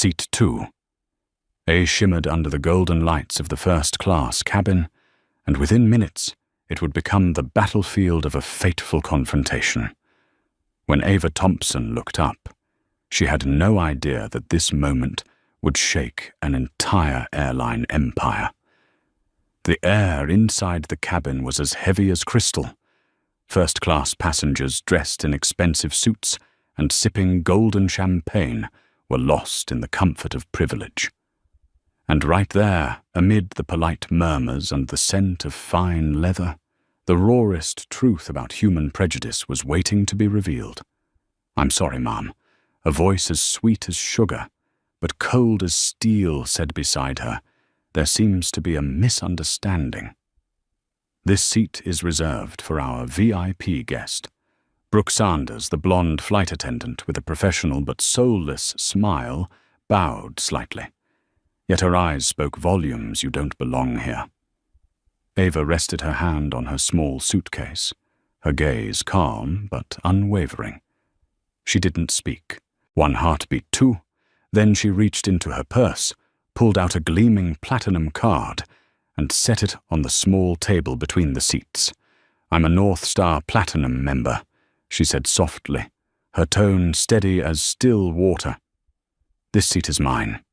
Seat 2. A shimmered under the golden lights of the first-class cabin, and within minutes it would become the battlefield of a fateful confrontation. When Ava Thompson looked up, she had no idea that this moment would shake an entire airline empire. The air inside the cabin was as heavy as crystal. First-class passengers dressed in expensive suits and sipping golden champagne were lost in the comfort of privilege. And right there, amid the polite murmurs and the scent of fine leather, the rawest truth about human prejudice was waiting to be revealed. "I'm sorry, Ma'am," a voice as sweet as sugar, but cold as steel said beside her, "There seems to be a misunderstanding. This seat is reserved for our VIP guest." Brooke Sanders, the blonde flight attendant with a professional but soulless smile, bowed slightly. Yet her eyes spoke volumes. "You don't belong here." Ava rested her hand on her small suitcase, her gaze calm but unwavering. She didn't speak. One heartbeat, two. Then she reached into her purse, pulled out a gleaming platinum card, and set it on the small table between the seats. "I'm a North Star Platinum member," she said softly, her tone steady as still water. "This seat is mine."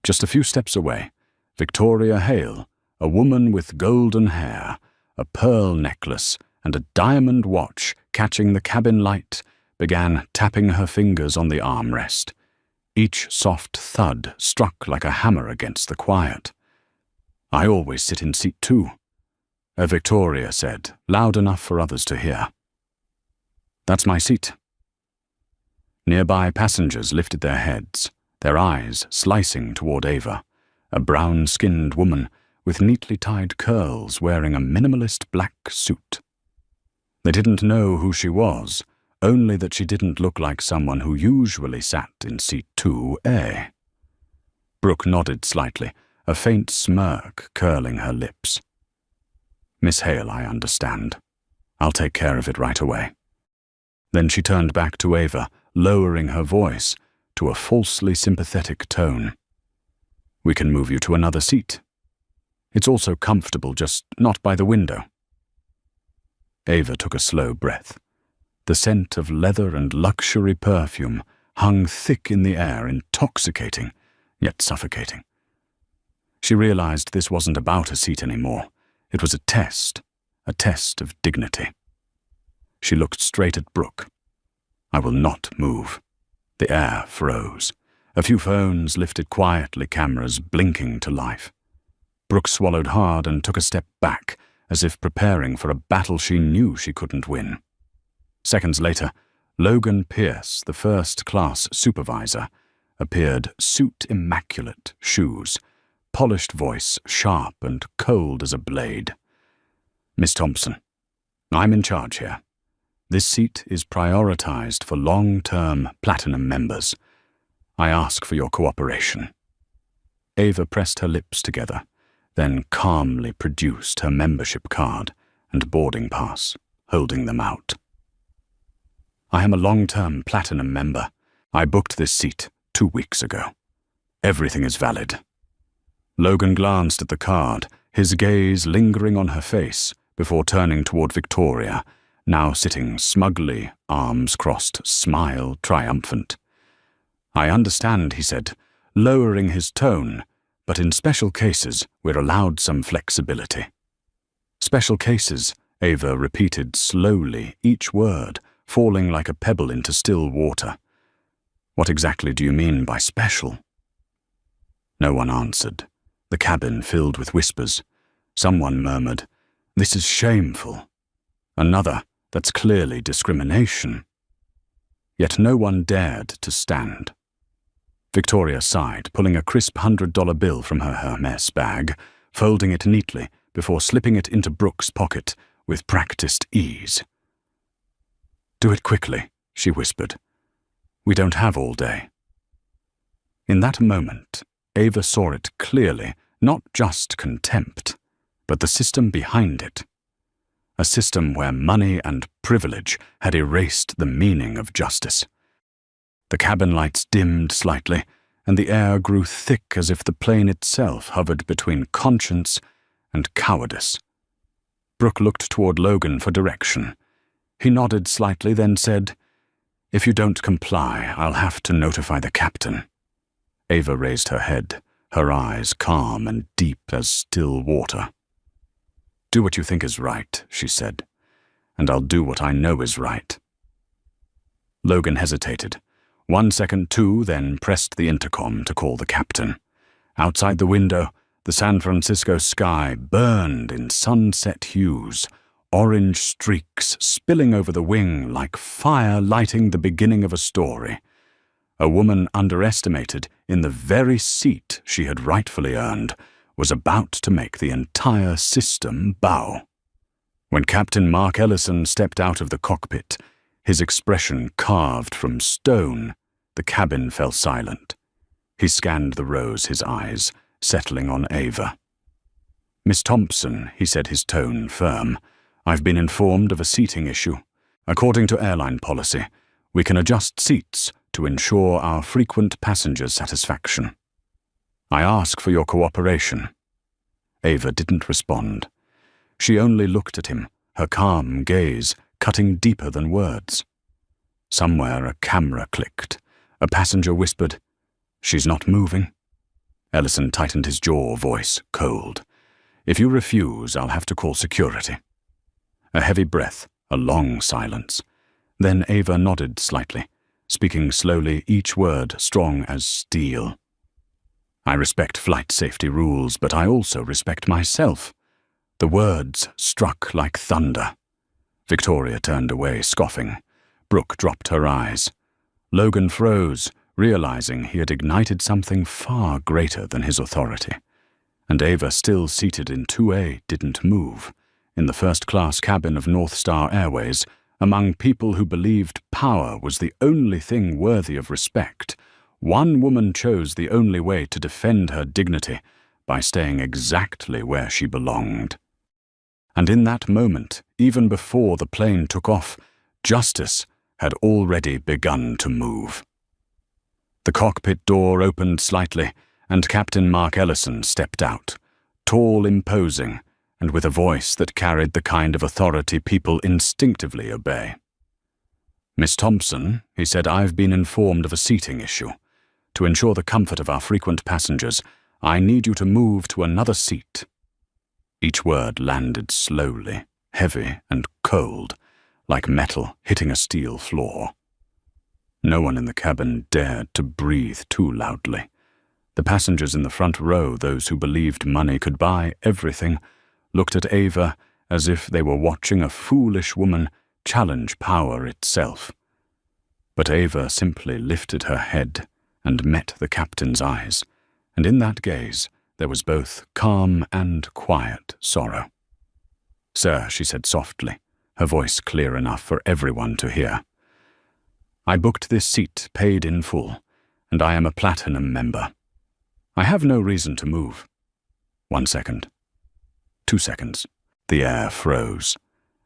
Just a few steps away, Victoria Hale, a woman with golden hair, a pearl necklace, and a diamond watch catching the cabin light, began tapping her fingers on the armrest. Each soft thud struck like a hammer against the quiet. "I always sit in seat 2, Victoria said, loud enough for others to hear. "That's my seat." Nearby passengers lifted their heads, their eyes slicing toward Ava, a brown-skinned woman with neatly tied curls wearing a minimalist black suit. They didn't know who she was, only that she didn't look like someone who usually sat in seat 2A. Brooke nodded slightly, a faint smirk curling her lips. "Miss Hale, I understand. I'll take care of it right away." Then she turned back to Ava, lowering her voice to a falsely sympathetic tone. "We can move you to another seat. It's also comfortable, just not by the window." Ava took a slow breath. The scent of leather and luxury perfume hung thick in the air, intoxicating, yet suffocating. She realized this wasn't about a seat anymore. It was a test of dignity. She looked straight at Brooke. "I will not move." The air froze. A few phones lifted quietly, cameras blinking to life. Brooke swallowed hard and took a step back, as if preparing for a battle she knew she couldn't win. Seconds later, Logan Pierce, the first-class supervisor, appeared, suit immaculate, shoes, polished voice sharp and cold as a blade. "Miss Thompson, I'm in charge here. This seat is prioritized for long-term platinum members. I ask for your cooperation." Ava pressed her lips together, then calmly produced her membership card and boarding pass, holding them out. "I am a long-term platinum member. I booked this seat 2 weeks ago. Everything is valid." Logan glanced at the card, his gaze lingering on her face before turning toward Victoria, now sitting smugly, arms crossed, smile triumphant. "I understand," he said, lowering his tone, "but in special cases we're allowed some flexibility." "Special cases," Ava repeated slowly, each word falling like a pebble into still water. "What exactly do you mean by special?" No one answered. The cabin filled with whispers. Someone murmured, "This is shameful." Another, "That's clearly discrimination." Yet no one dared to stand. Victoria sighed, pulling a crisp $100 bill from her Hermes bag, folding it neatly before slipping it into Brooke's pocket with practiced ease. "Do it quickly," she whispered. "We don't have all day." In that moment, Ava saw it clearly, not just contempt, but the system behind it. A system where money and privilege had erased the meaning of justice. The cabin lights dimmed slightly, and the air grew thick as if the plane itself hovered between conscience and cowardice. Brooke looked toward Logan for direction. He nodded slightly, then said, "If you don't comply, I'll have to notify the captain." Ava raised her head, her eyes calm and deep as still water. "Do what you think is right," she said, "and I'll do what I know is right." Logan hesitated. 1 second too, then pressed the intercom to call the captain. Outside the window, the San Francisco sky burned in sunset hues, orange streaks spilling over the wing like fire lighting the beginning of a story. A woman underestimated in the very seat she had rightfully earned was about to make the entire system bow. When Captain Mark Ellison stepped out of the cockpit, his expression carved from stone, the cabin fell silent. He scanned the rows, his eyes settling on Ava. "Miss Thompson," he said, his tone firm, "I've been informed of a seating issue. According to airline policy, we can adjust seats to ensure our frequent passengers' satisfaction. I ask for your cooperation." Ava didn't respond. She only looked at him, her calm gaze cutting deeper than words. Somewhere a camera clicked. A passenger whispered, "She's not moving." Ellison tightened his jaw, voice cold. "If you refuse, I'll have to call security." A heavy breath, a long silence. Then Ava nodded slightly, speaking slowly, each word strong as steel. "I respect flight safety rules, but I also respect myself." The words struck like thunder. Victoria turned away, scoffing. Brooke dropped her eyes. Logan froze, realizing he had ignited something far greater than his authority. And Ava, still seated in 2A, didn't move. In the first-class cabin of North Star Airways, among people who believed power was the only thing worthy of respect, one woman chose the only way to defend her dignity by staying exactly where she belonged. And in that moment, even before the plane took off, justice had already begun to move. The cockpit door opened slightly, and Captain Mark Ellison stepped out, tall, imposing, and with a voice that carried the kind of authority people instinctively obey. "Miss Thompson," he said, "I've been informed of a seating issue. To ensure the comfort of our frequent passengers, I need you to move to another seat." Each word landed slowly, heavy and cold, like metal hitting a steel floor. No one in the cabin dared to breathe too loudly. The passengers in the front row, those who believed money could buy everything, looked at Ava as if they were watching a foolish woman challenge power itself. But Ava simply lifted her head and met the captain's eyes, and in that gaze there was both calm and quiet sorrow. "Sir," she said softly, her voice clear enough for everyone to hear, "I booked this seat paid in full, and I am a platinum member. I have no reason to move." 1 second. 2 seconds. The air froze.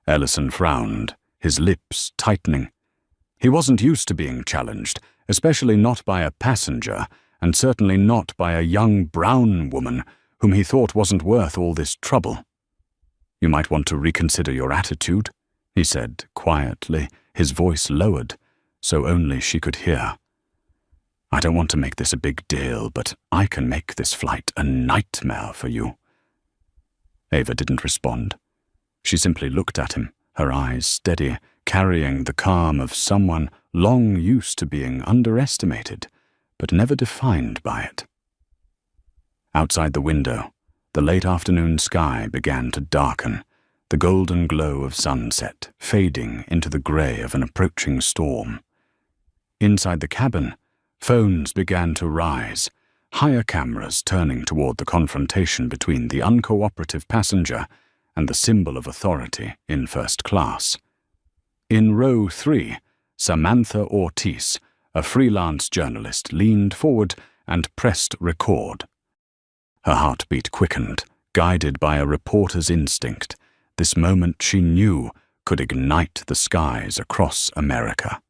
Ellison frowned, his lips tightening. He wasn't used to being challenged, especially not by a passenger, and certainly not by a young brown woman whom he thought wasn't worth all this trouble. "You might want to reconsider your attitude," he said quietly, his voice lowered, so only she could hear. "I don't want to make this a big deal, but I can make this flight a nightmare for you." Ava didn't respond. She simply looked at him, her eyes steady, carrying the calm of someone long used to being underestimated, but never defined by it. Outside the window, the late afternoon sky began to darken, the golden glow of sunset fading into the grey of an approaching storm. Inside the cabin, phones began to rise, higher cameras turning toward the confrontation between the uncooperative passenger and the symbol of authority in first class. In row 3, Samantha Ortiz, a freelance journalist, leaned forward and pressed record. Her heartbeat quickened, guided by a reporter's instinct. This moment, she knew, could ignite the skies across America.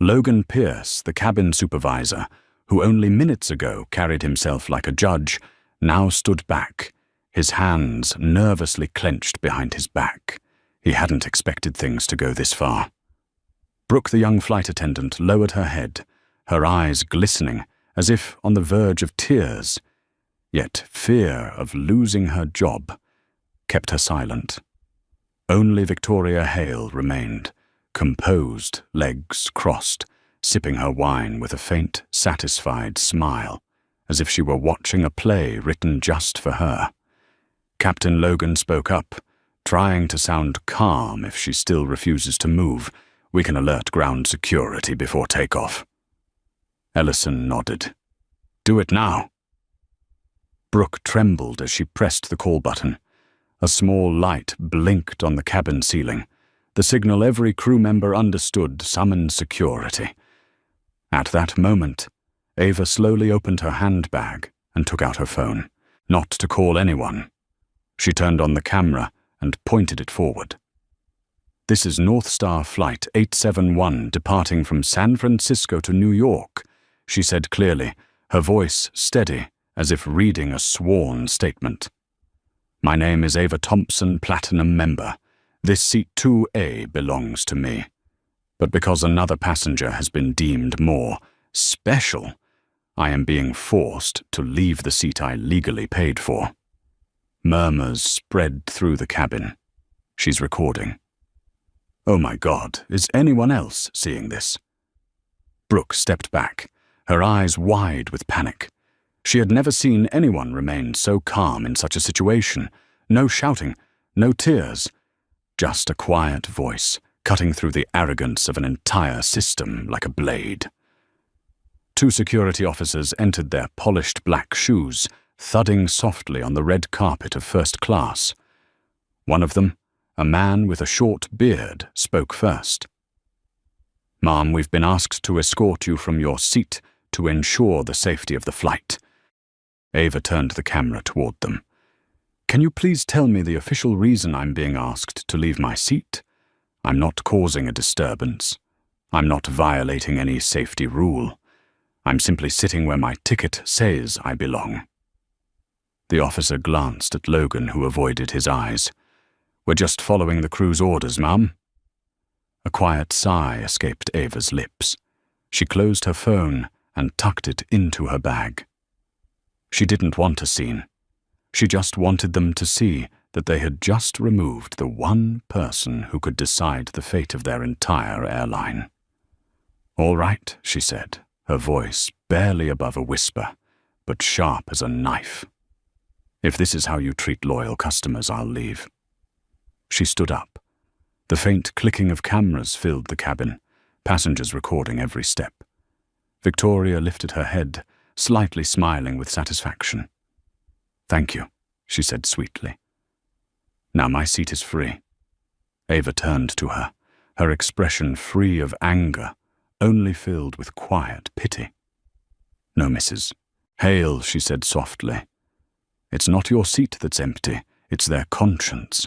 Logan Pierce, the cabin supervisor, who only minutes ago carried himself like a judge, now stood back, his hands nervously clenched behind his back. He hadn't expected things to go this far. Brooke, the young flight attendant, lowered her head, her eyes glistening as if on the verge of tears. Yet fear of losing her job kept her silent. Only Victoria Hale remained, composed, legs crossed, sipping her wine with a faint, satisfied smile, as if she were watching a play written just for her. Captain Logan spoke up, trying to sound calm. If she still refuses to move, we can alert ground security before takeoff. Ellison nodded. Do it now. Brooke trembled as she pressed the call button. A small light blinked on the cabin ceiling. The signal every crew member understood summoned security. At that moment, Ava slowly opened her handbag and took out her phone, not to call anyone. She turned on the camera and pointed it forward. This is North Star Flight 871 departing from San Francisco to New York, she said clearly, her voice steady as if reading a sworn statement. My name is Ava Thompson, Platinum member. This seat 2A belongs to me. But because another passenger has been deemed more special, I am being forced to leave the seat I legally paid for. Murmurs spread through the cabin. She's recording. Oh my God, is anyone else seeing this? Brooke stepped back, her eyes wide with panic. She had never seen anyone remain so calm in such a situation. No shouting, no tears, just a quiet voice cutting through the arrogance of an entire system like a blade. Two security officers entered their polished black shoes, thudding softly on the red carpet of first class. One of them, a man with a short beard, spoke first. Ma'am, we've been asked to escort you from your seat to ensure the safety of the flight. Ava turned the camera toward them. Can you please tell me the official reason I'm being asked to leave my seat? I'm not causing a disturbance. I'm not violating any safety rule. I'm simply sitting where my ticket says I belong. The officer glanced at Logan, who avoided his eyes. We're just following the crew's orders, ma'am. A quiet sigh escaped Ava's lips. She closed her phone and tucked it into her bag. She didn't want a scene. She just wanted them to see that they had just removed the one person who could decide the fate of their entire airline. All right, she said, her voice barely above a whisper, but sharp as a knife. If this is how you treat loyal customers, I'll leave. She stood up. The faint clicking of cameras filled the cabin, passengers recording every step. Victoria lifted her head, slightly smiling with satisfaction. Thank you, she said sweetly. Now my seat is free. Ava turned to her, her expression free of anger, only filled with quiet pity. No, Mrs. Hale, she said softly. It's not your seat that's empty, it's their conscience.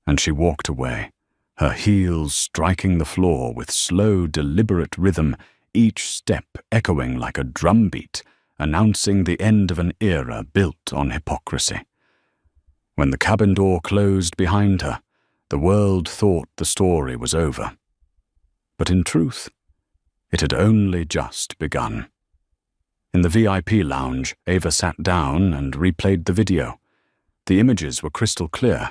And she walked away, her heels striking the floor with slow, deliberate rhythm, each step echoing like a drumbeat, announcing the end of an era built on hypocrisy. When the cabin door closed behind her, the world thought the story was over. But in truth, it had only just begun. In the VIP lounge, Ava sat down and replayed the video. The images were crystal clear.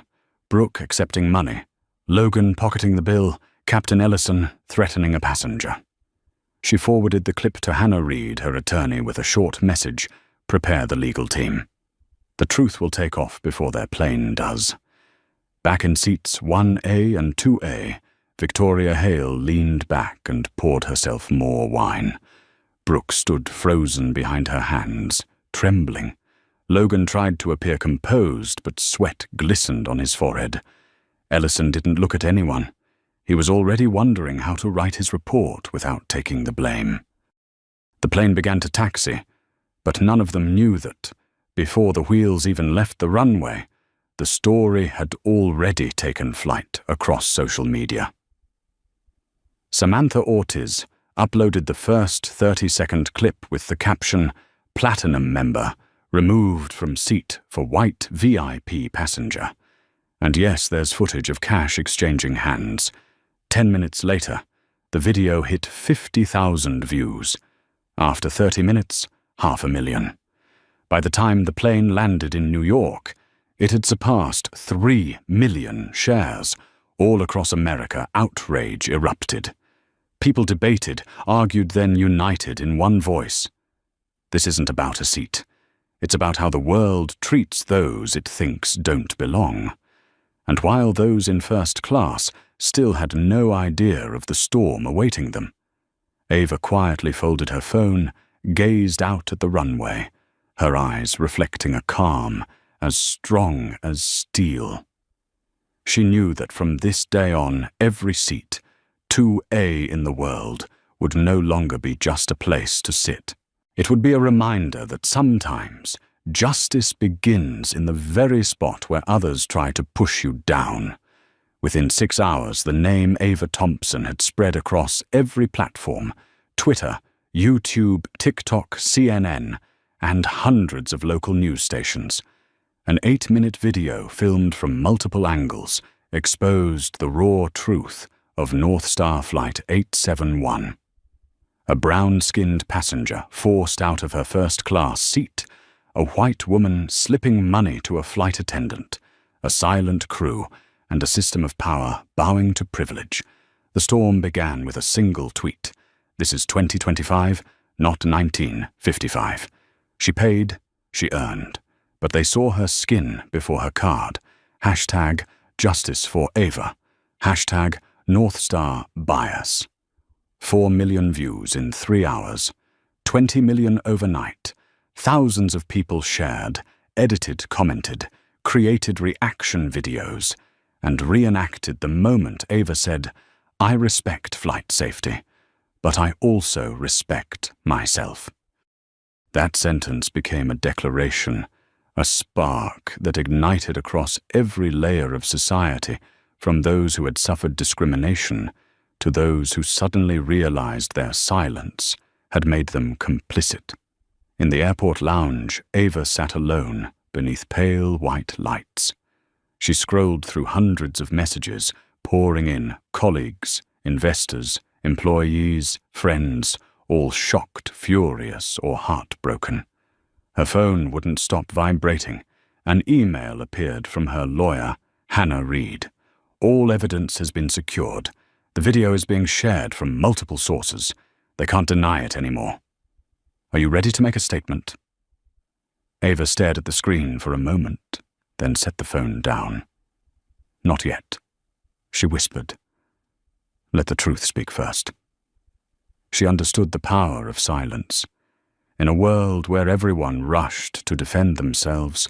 Brooke accepting money, Logan pocketing the bill, Captain Ellison threatening a passenger. She forwarded the clip to Hannah Reed, her attorney, with a short message, prepare the legal team. The truth will take off before their plane does. Back in seats 1A and 2A, Victoria Hale leaned back and poured herself more wine. Brooke stood frozen behind her hands, trembling. Logan tried to appear composed, but sweat glistened on his forehead. Ellison didn't look at anyone. He was already wondering how to write his report without taking the blame. The plane began to taxi, but none of them knew that, before the wheels even left the runway, the story had already taken flight across social media. Samantha Ortiz, uploaded the first 30-second clip with the caption, "Platinum member, removed from seat for white VIP passenger." And yes, there's footage of cash exchanging hands. 10 minutes later, the video hit 50,000 views. After 30 minutes, 500,000. By the time the plane landed in New York, it had surpassed 3 million shares. All across America, outrage erupted. People debated, argued, then united in one voice. This isn't about a seat. It's about how the world treats those it thinks don't belong. And while those in first class still had no idea of the storm awaiting them, Ava quietly folded her phone, gazed out at the runway, her eyes reflecting a calm as strong as steel. She knew that from this day on, every seat, 2A in the world, would no longer be just a place to sit. It would be a reminder that sometimes justice begins in the very spot where others try to push you down. Within 6 hours, the name Ava Thompson had spread across every platform: Twitter, YouTube, TikTok, CNN, and hundreds of local news stations. An 8-minute video filmed from multiple angles exposed the raw truth of North Star Flight 871. A brown-skinned passenger forced out of her first-class seat, a white woman slipping money to a flight attendant, a silent crew, and a system of power bowing to privilege. The storm began with a single tweet. This is 2025, not 1955. She paid, she earned, but they saw her skin before her card. Hashtag Justice for Ava. Hashtag North Star Bias. 4 million views in 3 hours. 20 million overnight. Thousands of people shared, edited, commented, created reaction videos, and reenacted the moment Ava said, "I respect flight safety, but I also respect myself." That sentence became a declaration, a spark that ignited across every layer of society, from those who had suffered discrimination to those who suddenly realized their silence had made them complicit. In the airport lounge, Ava sat alone beneath pale white lights. She scrolled through hundreds of messages pouring in, colleagues, investors, employees, friends, all shocked, furious, or heartbroken. Her phone wouldn't stop vibrating. An email appeared from her lawyer, Hannah Reid. "All evidence has been secured. The video is being shared from multiple sources. They can't deny it anymore. Are you ready to make a statement?" Ava stared at the screen for a moment, then set the phone down. "Not yet," she whispered. "Let the truth speak first." She understood the power of silence. In a world where everyone rushed to defend themselves,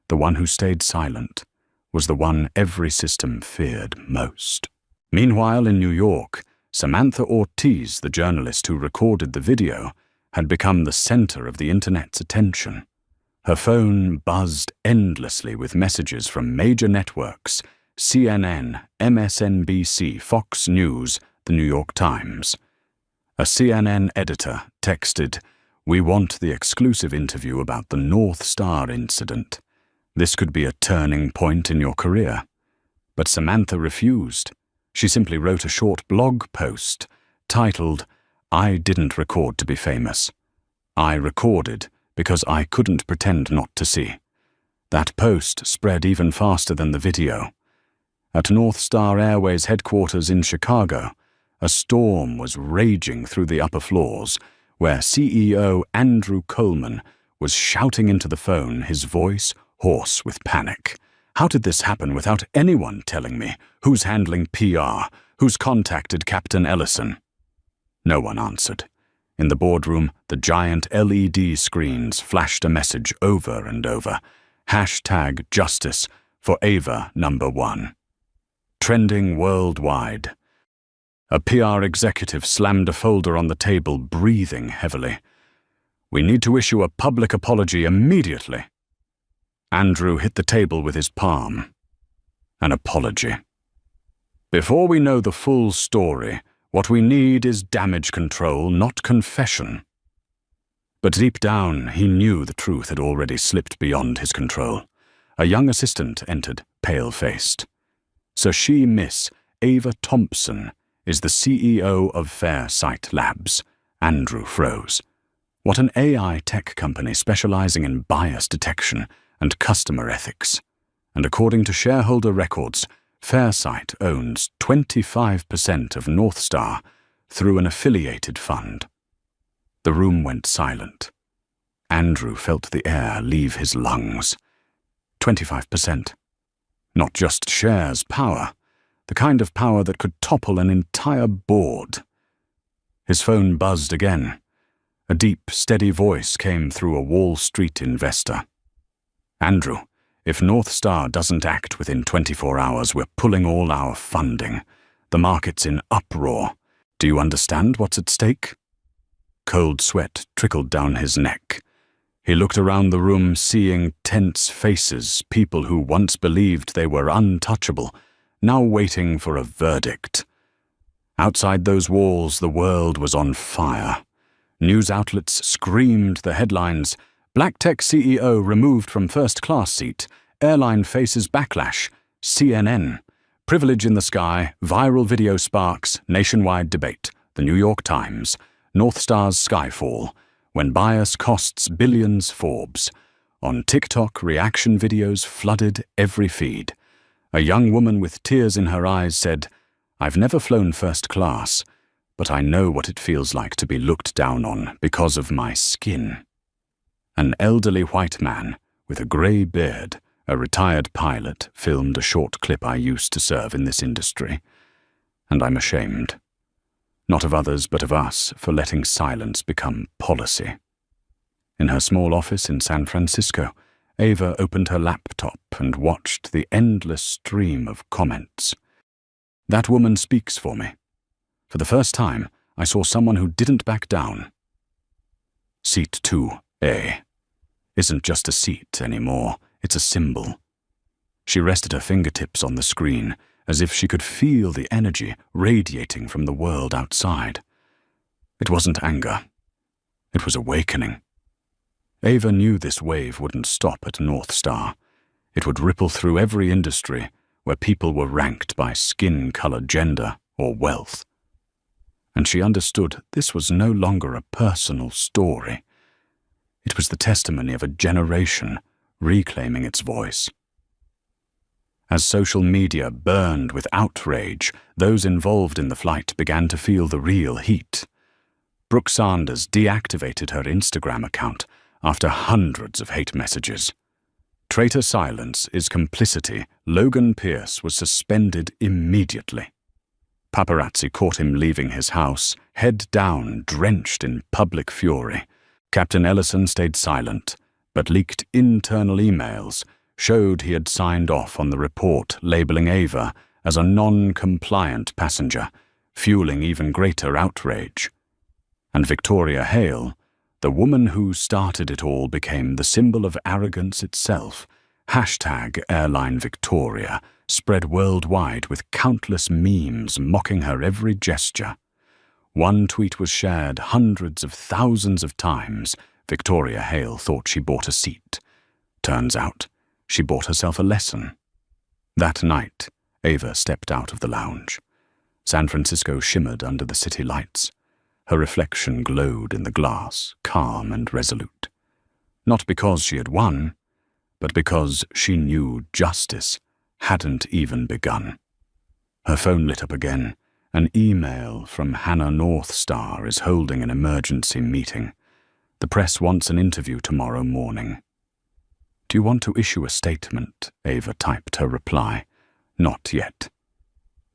the one who stayed silent was the one every system feared most. Meanwhile, in New York, Samantha Ortiz, the journalist who recorded the video, had become the center of the internet's attention. Her phone buzzed endlessly with messages from major networks: CNN, MSNBC, Fox News, the New York Times. A CNN editor texted, "We want the exclusive interview about the North Star incident. This could be a turning point in your career." But Samantha refused. She simply wrote a short blog post titled, "I didn't record to be famous. I recorded because I couldn't pretend not to see." That post spread even faster than the video. At North Star Airways headquarters in Chicago, a storm was raging through the upper floors, where CEO Andrew Coleman was shouting into the phone, his voice hoarse with panic. "How did this happen without anyone telling me? Who's handling PR? Who's contacted Captain Ellison?" No one answered. In the boardroom, the giant LED screens flashed a message over and over. Hashtag Justice for Ava #1. Trending worldwide. A PR executive slammed a folder on the table, breathing heavily. "We need to issue a public apology immediately." Andrew hit the table with his palm. An apology. "Before we know the full story, What we need is damage control, not confession. But deep down, he knew the truth had already slipped beyond his control. A young assistant entered, pale-faced. So she, Miss Ava Thompson, is the CEO of Fairsight Labs. Andrew froze. What an AI tech company specializing in bias detection and customer ethics. And according to shareholder records, Fairsight owns 25% of Northstar through an affiliated fund. The room went silent. Andrew felt the air leave his lungs. 25%. Not just shares, power. The kind of power that could topple an entire board. His phone buzzed again. A deep, steady voice came through a Wall Street investor. Andrew, if Northstar doesn't act within 24 hours, we're pulling all our funding. The market's in uproar. Do you understand what's at stake? Cold sweat trickled down his neck. He looked around the room, seeing tense faces, people who once believed they were untouchable, now waiting for a verdict. Outside those walls, the world was on fire. News outlets screamed the headlines: Black Tech CEO removed from first-class seat, airline faces backlash, CNN, privilege in the sky, viral video sparks, nationwide debate, the New York Times, Northstar's skyfall, when bias costs billions, Forbes. On TikTok, reaction videos flooded every feed. A young woman with tears in her eyes said, "I've never flown first class, but I know what it feels like to be looked down on because of my skin." An elderly white man with a grey beard, a retired pilot, filmed a short clip I used to serve in this industry. And I'm ashamed. Not of others, but of us, for letting silence become policy. In her small office in San Francisco, Ava opened her laptop and watched the endless stream of comments. That woman speaks for me. For the first time, I saw someone who didn't back down. Seat 2A isn't just a seat anymore, it's a symbol. She rested her fingertips on the screen, as if she could feel the energy radiating from the world outside. It wasn't anger. It was awakening. Ava knew this wave wouldn't stop at Northstar. It would ripple through every industry where people were ranked by skin color, gender, or wealth. And she understood this was no longer a personal story. It was the testimony of a generation reclaiming its voice. As social media burned with outrage, those involved in the flight began to feel the real heat. Brooke Sanders deactivated her Instagram account after hundreds of hate messages. Traitor silence is complicity. Logan Pierce was suspended immediately. Paparazzi caught him leaving his house, head down, drenched in public fury. Captain Ellison stayed silent, but leaked internal emails showed he had signed off on the report labeling Ava as a non-compliant passenger, fueling even greater outrage. And Victoria Hale, the woman who started it all, became the symbol of arrogance itself. #Airline Victoria spread worldwide with countless memes mocking her every gesture. One tweet was shared hundreds of thousands of times. Victoria Hale thought she bought a seat. Turns out, she bought herself a lesson. That night, Ava stepped out of the lounge. San Francisco shimmered under the city lights. Her reflection glowed in the glass, calm and resolute. Not because she had won, but because she knew justice hadn't even begun. Her phone lit up again. An email from Hannah Northstar is holding an emergency meeting. The press wants an interview tomorrow morning. "Do you want to issue a statement?" Ava typed her reply. "Not yet.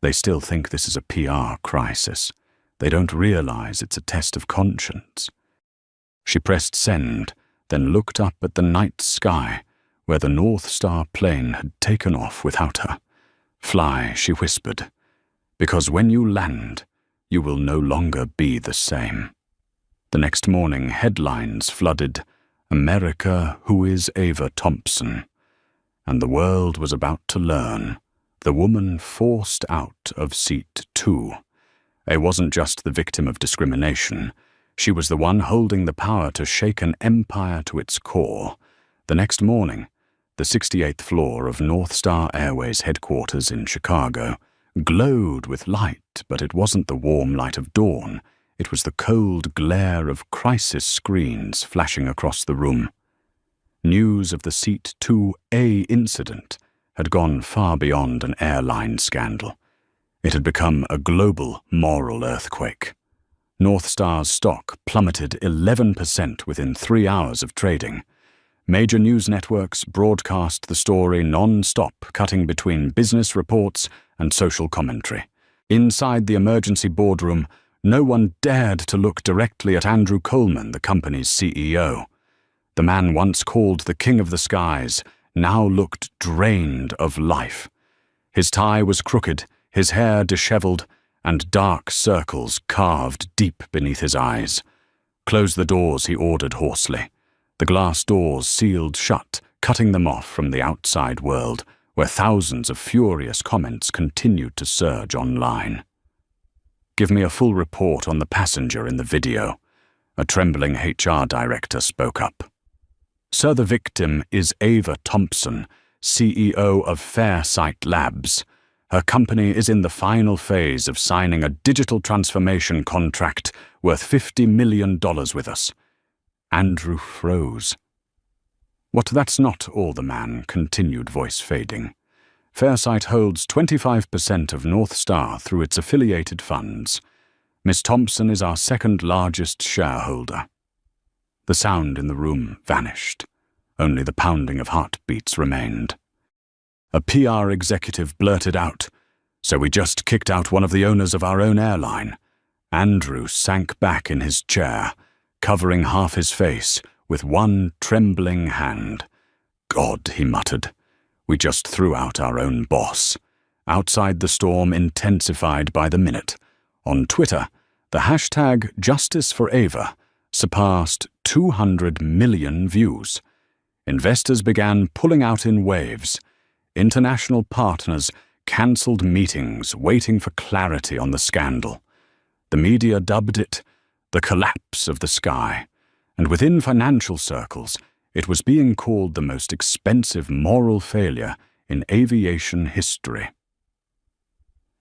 They still think this is a PR crisis. They don't realize it's a test of conscience." She pressed send, then looked up at the night sky, where the Northstar plane had taken off without her. "Fly," she whispered, "because when you land, you will no longer be the same." The next morning, headlines flooded, "America, who is Ava Thompson?" And the world was about to learn. The woman forced out of seat 2. wasn't just the victim of discrimination. She was the one holding the power to shake an empire to its core. The next morning, the 68th floor of North Star Airways headquarters in Chicago glowed with light, but it wasn't the warm light of dawn. It was the cold glare of crisis screens flashing across the room. News of the Seat 2A incident had gone far beyond an airline scandal. It had become a global moral earthquake. North Star's stock plummeted 11% within 3 hours of trading. Major news networks broadcast the story non-stop, cutting between business reports and social commentary. Inside the emergency boardroom, no one dared to look directly at Andrew Coleman, the company's CEO. The man once called the king of the skies now looked drained of life. His tie was crooked, his hair disheveled, and dark circles carved deep beneath his eyes. "Close the doors," he ordered hoarsely. The glass doors sealed shut, cutting them off from the outside world, where thousands of furious comments continued to surge online. "Give me a full report on the passenger in the video," a trembling HR director spoke up. "Sir, the victim is Ava Thompson, CEO of Fairsight Labs. Her company is in the final phase of signing a digital transformation contract worth $50 million with us." Andrew froze. "What, that's not all," the man continued, voice fading. "Fairsight holds 25% of North Star through its affiliated funds. Miss Thompson is our second largest shareholder." The sound in the room vanished. Only the pounding of heartbeats remained. A PR executive blurted out, "So we just kicked out one of the owners of our own airline." Andrew sank back in his chair, covering half his face with one trembling hand. "God," he muttered, "we just threw out our own boss." Outside, the storm intensified by the minute. On Twitter, the hashtag #JusticeForAva surpassed 200 million views. Investors began pulling out in waves. International partners cancelled meetings, waiting for clarity on the scandal. The media dubbed it the collapse of the sky, and within financial circles, it was being called the most expensive moral failure in aviation history.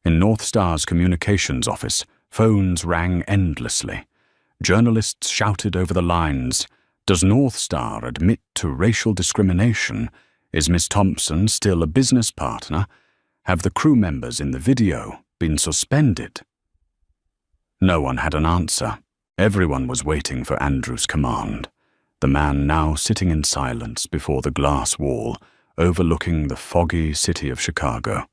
In North Star's communications office, phones rang endlessly. Journalists shouted over the lines, "Does North Star admit to racial discrimination? Is Miss Thompson still a business partner? Have the crew members in the video been suspended?" No one had an answer. Everyone was waiting for Andrew's command, the man now sitting in silence before the glass wall overlooking the foggy city of Chicago,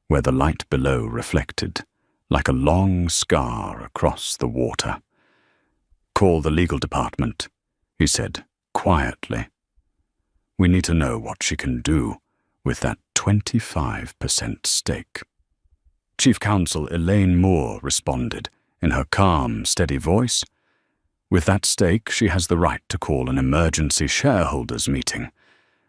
where the light below reflected like a long scar across the water. "Call the legal department," he said quietly. "We need to know what she can do with that 25% stake." Chief Counsel Elaine Moore responded in her calm, steady voice. "With that stake, she has the right to call an emergency shareholders meeting,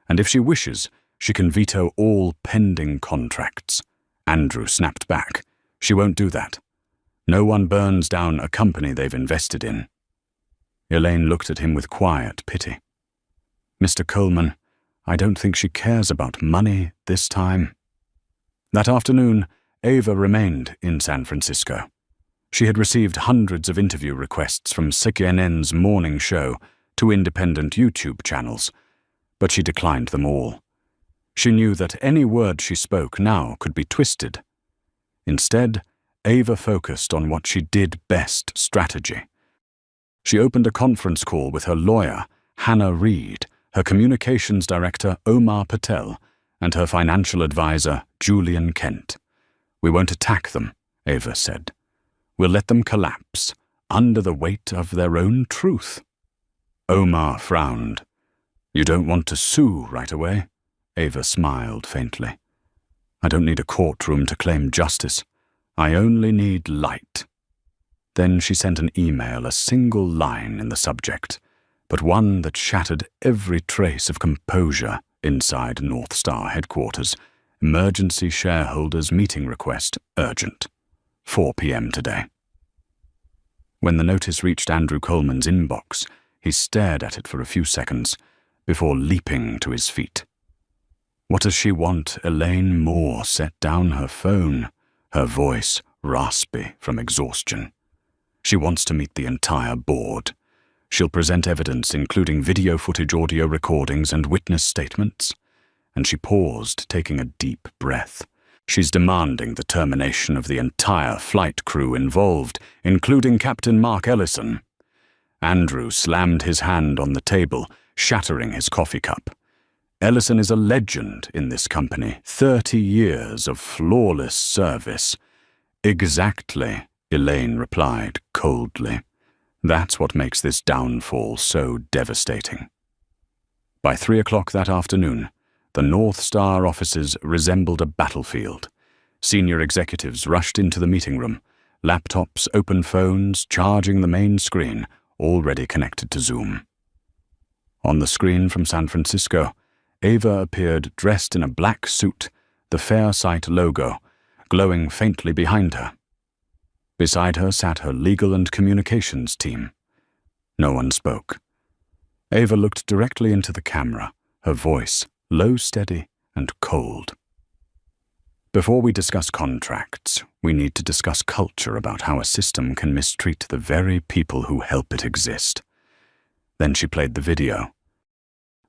and if she wishes, she can veto all pending contracts." Andrew snapped back. "She won't do that. No one burns down a company they've invested in." Elaine looked at him with quiet pity. "Mr. Coleman, I don't think she cares about money this time." That afternoon, Ava remained in San Francisco. She had received hundreds of interview requests from CNN's morning show to independent YouTube channels, but she declined them all. She knew that any word she spoke now could be twisted. Instead, Ava focused on what she did best: strategy. She opened a conference call with her lawyer, Hannah Reed, her communications director, Omar Patel, and her financial advisor, Julian Kent. "We won't attack them," Ava said. "We'll let them collapse under the weight of their own truth." Omar frowned. "You don't want to sue right away?" Ava smiled faintly. "I don't need a courtroom to claim justice. I only need light." Then she sent an email, a single line in the subject, but one that shattered every trace of composure inside North Star headquarters. "Emergency shareholders meeting request, urgent. 4 p.m. today." When the notice reached Andrew Coleman's inbox, he stared at it for a few seconds before leaping to his feet. What does she want? Elaine Moore set down her phone, her voice raspy from exhaustion. She wants to meet the entire board. She'll present evidence including video footage, audio recordings, and witness statements. And she paused, taking a deep breath. She's demanding the termination of the entire flight crew involved, including Captain Mark Ellison. Andrew slammed his hand on the table, shattering his coffee cup. Ellison is a legend in this company, 30 years of flawless service. Exactly, Elaine replied coldly. That's what makes this downfall so devastating. By 3 o'clock that afternoon, the North Star offices resembled a battlefield. Senior executives rushed into the meeting room, laptops, open phones, charging the main screen, already connected to Zoom. On the screen from San Francisco, Ava appeared dressed in a black suit, the Fairsight logo glowing faintly behind her. Beside her sat her legal and communications team. No one spoke. Ava looked directly into the camera, her voice low, steady, and cold. Before we discuss contracts, we need to discuss culture about how a system can mistreat the very people who help it exist. Then she played the video.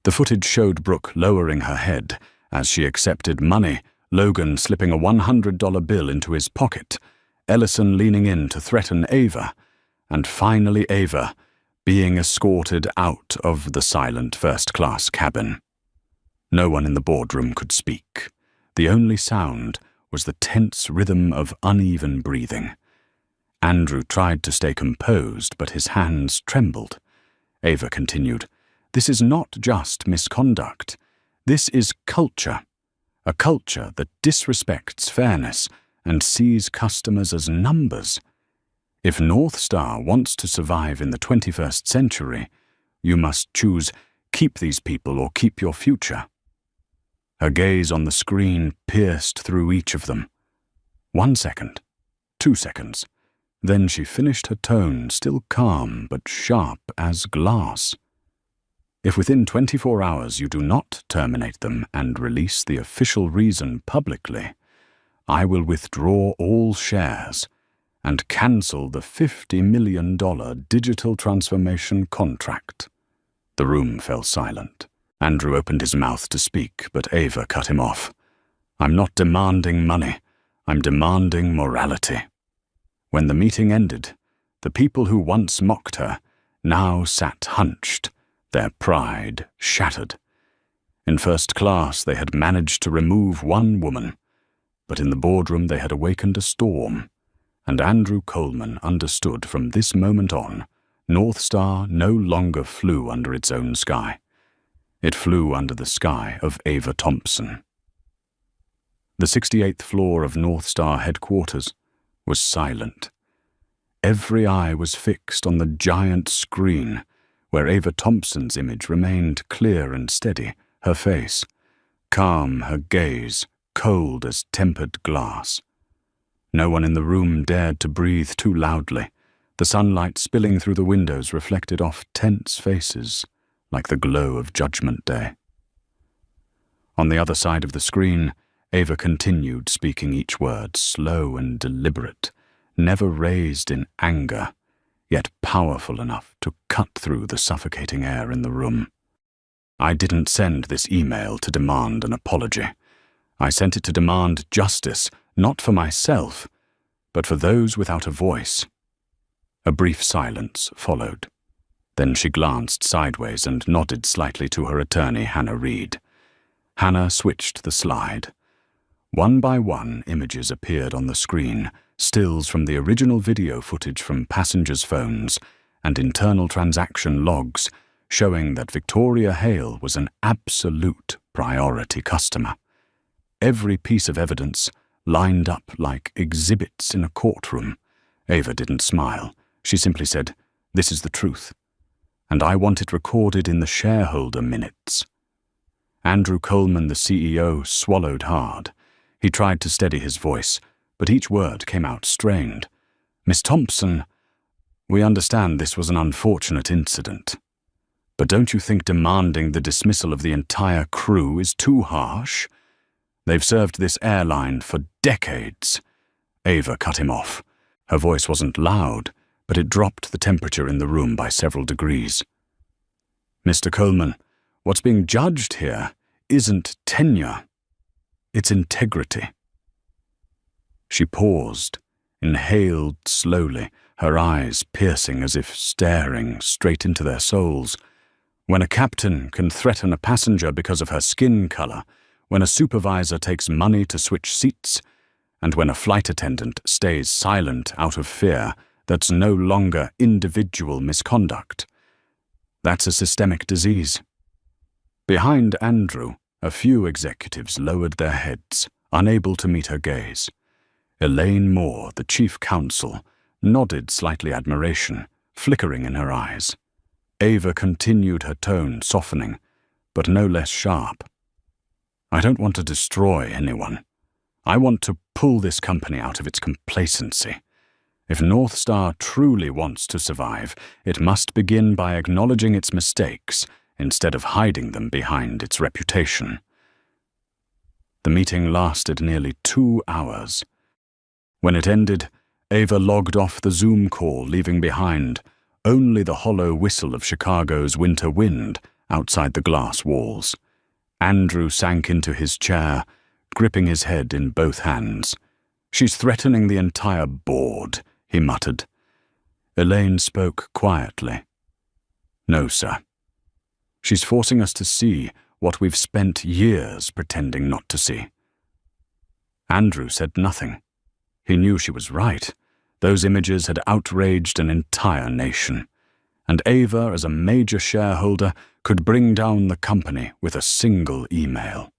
The footage showed Brooke lowering her head as she accepted money, Logan slipping a $100 bill into his pocket, Ellison leaning in to threaten Ava, and finally Ava being escorted out of the silent first-class cabin. No one in the boardroom could speak. The only sound was the tense rhythm of uneven breathing. Andrew tried to stay composed, but his hands trembled. Ava continued, "This is not just misconduct. This is culture. A culture that disrespects fairness and sees customers as numbers. If North Star wants to survive in the 21st century, you must choose keep these people or keep your future." Her gaze on the screen pierced through each of them. 1 second, 2 seconds. Then she finished her tone, still calm but sharp as glass. "If within 24 hours you do not terminate them and release the official reason publicly, I will withdraw all shares and cancel the $50 million digital transformation contract." The room fell silent. Andrew opened his mouth to speak, but Ava cut him off. "I'm not demanding money. I'm demanding morality." When the meeting ended, the people who once mocked her now sat hunched, their pride shattered. In first class, they had managed to remove one woman, but in the boardroom they had awakened a storm, and Andrew Coleman understood from this moment on, North Star no longer flew under its own sky. It flew under the sky of Ava Thompson. The 68th floor of North Star headquarters was silent. Every eye was fixed on the giant screen where Ava Thompson's image remained clear and steady, her face calm, her gaze cold as tempered glass. No one in the room dared to breathe too loudly. The sunlight spilling through the windows reflected off tense faces, like the glow of Judgment Day. On the other side of the screen, Ava continued, speaking each word slow and deliberate, never raised in anger, yet powerful enough to cut through the suffocating air in the room. "I didn't send this email to demand an apology. I sent it to demand justice, not for myself, but for those without a voice." A brief silence followed. Then she glanced sideways and nodded slightly to her attorney, Hannah Reed. Hannah switched the slide. One by one, images appeared on the screen, stills from the original video footage from passengers' phones and internal transaction logs, showing that Victoria Hale was an absolute priority customer. Every piece of evidence lined up like exhibits in a courtroom. Ava didn't smile. She simply said, "This is the truth. And I want it recorded in the shareholder minutes." Andrew Coleman, the CEO, swallowed hard. He tried to steady his voice, but each word came out strained. "Miss Thompson, We understand this was an unfortunate incident. But don't you think demanding the dismissal of the entire crew is too harsh? They've served this airline for decades. Ava cut him off. Her voice wasn't loud, but it dropped the temperature in the room by several degrees. Mr. Coleman, what's being judged here isn't tenure. It's integrity. She paused, inhaled slowly, her eyes piercing as if staring straight into their souls. When a captain can threaten a passenger because of her skin color, when a supervisor takes money to switch seats, and when a flight attendant stays silent out of fear, that's no longer individual misconduct. That's a systemic disease. Behind Andrew, a few executives lowered their heads, unable to meet her gaze. Elaine Moore, the chief counsel, nodded slightly admiration, flickering in her eyes. Ava continued her tone, softening, but no less sharp. I don't want to destroy anyone. I want to pull this company out of its complacency. If North Star truly wants to survive, it must begin by acknowledging its mistakes instead of hiding them behind its reputation. The meeting lasted nearly 2 hours. When it ended, Ava logged off the Zoom call, leaving behind only the hollow whistle of Chicago's winter wind outside the glass walls. Andrew sank into his chair, gripping his head in both hands. She's threatening the entire board, he muttered. Elaine spoke quietly. No, sir. She's forcing us to see what we've spent years pretending not to see. Andrew said nothing. He knew she was right. Those images had outraged an entire nation, and Ava, as a major shareholder, could bring down the company with a single email.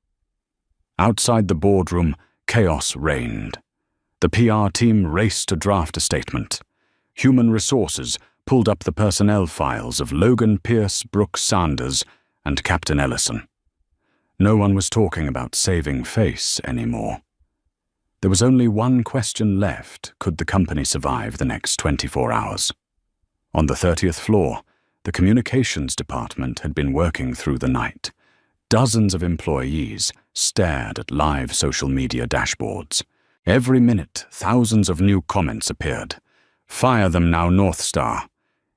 Outside the boardroom, chaos reigned. The PR team raced to draft a statement. Human Resources pulled up the personnel files of Logan Pierce, Brooks Sanders, and Captain Ellison. No one was talking about saving face anymore. There was only one question left: could the company survive the next 24 hours? On the 30th floor, the communications department had been working through the night. Dozens of employees stared at live social media dashboards. Every minute, thousands of new comments appeared. Fire them now, North Star.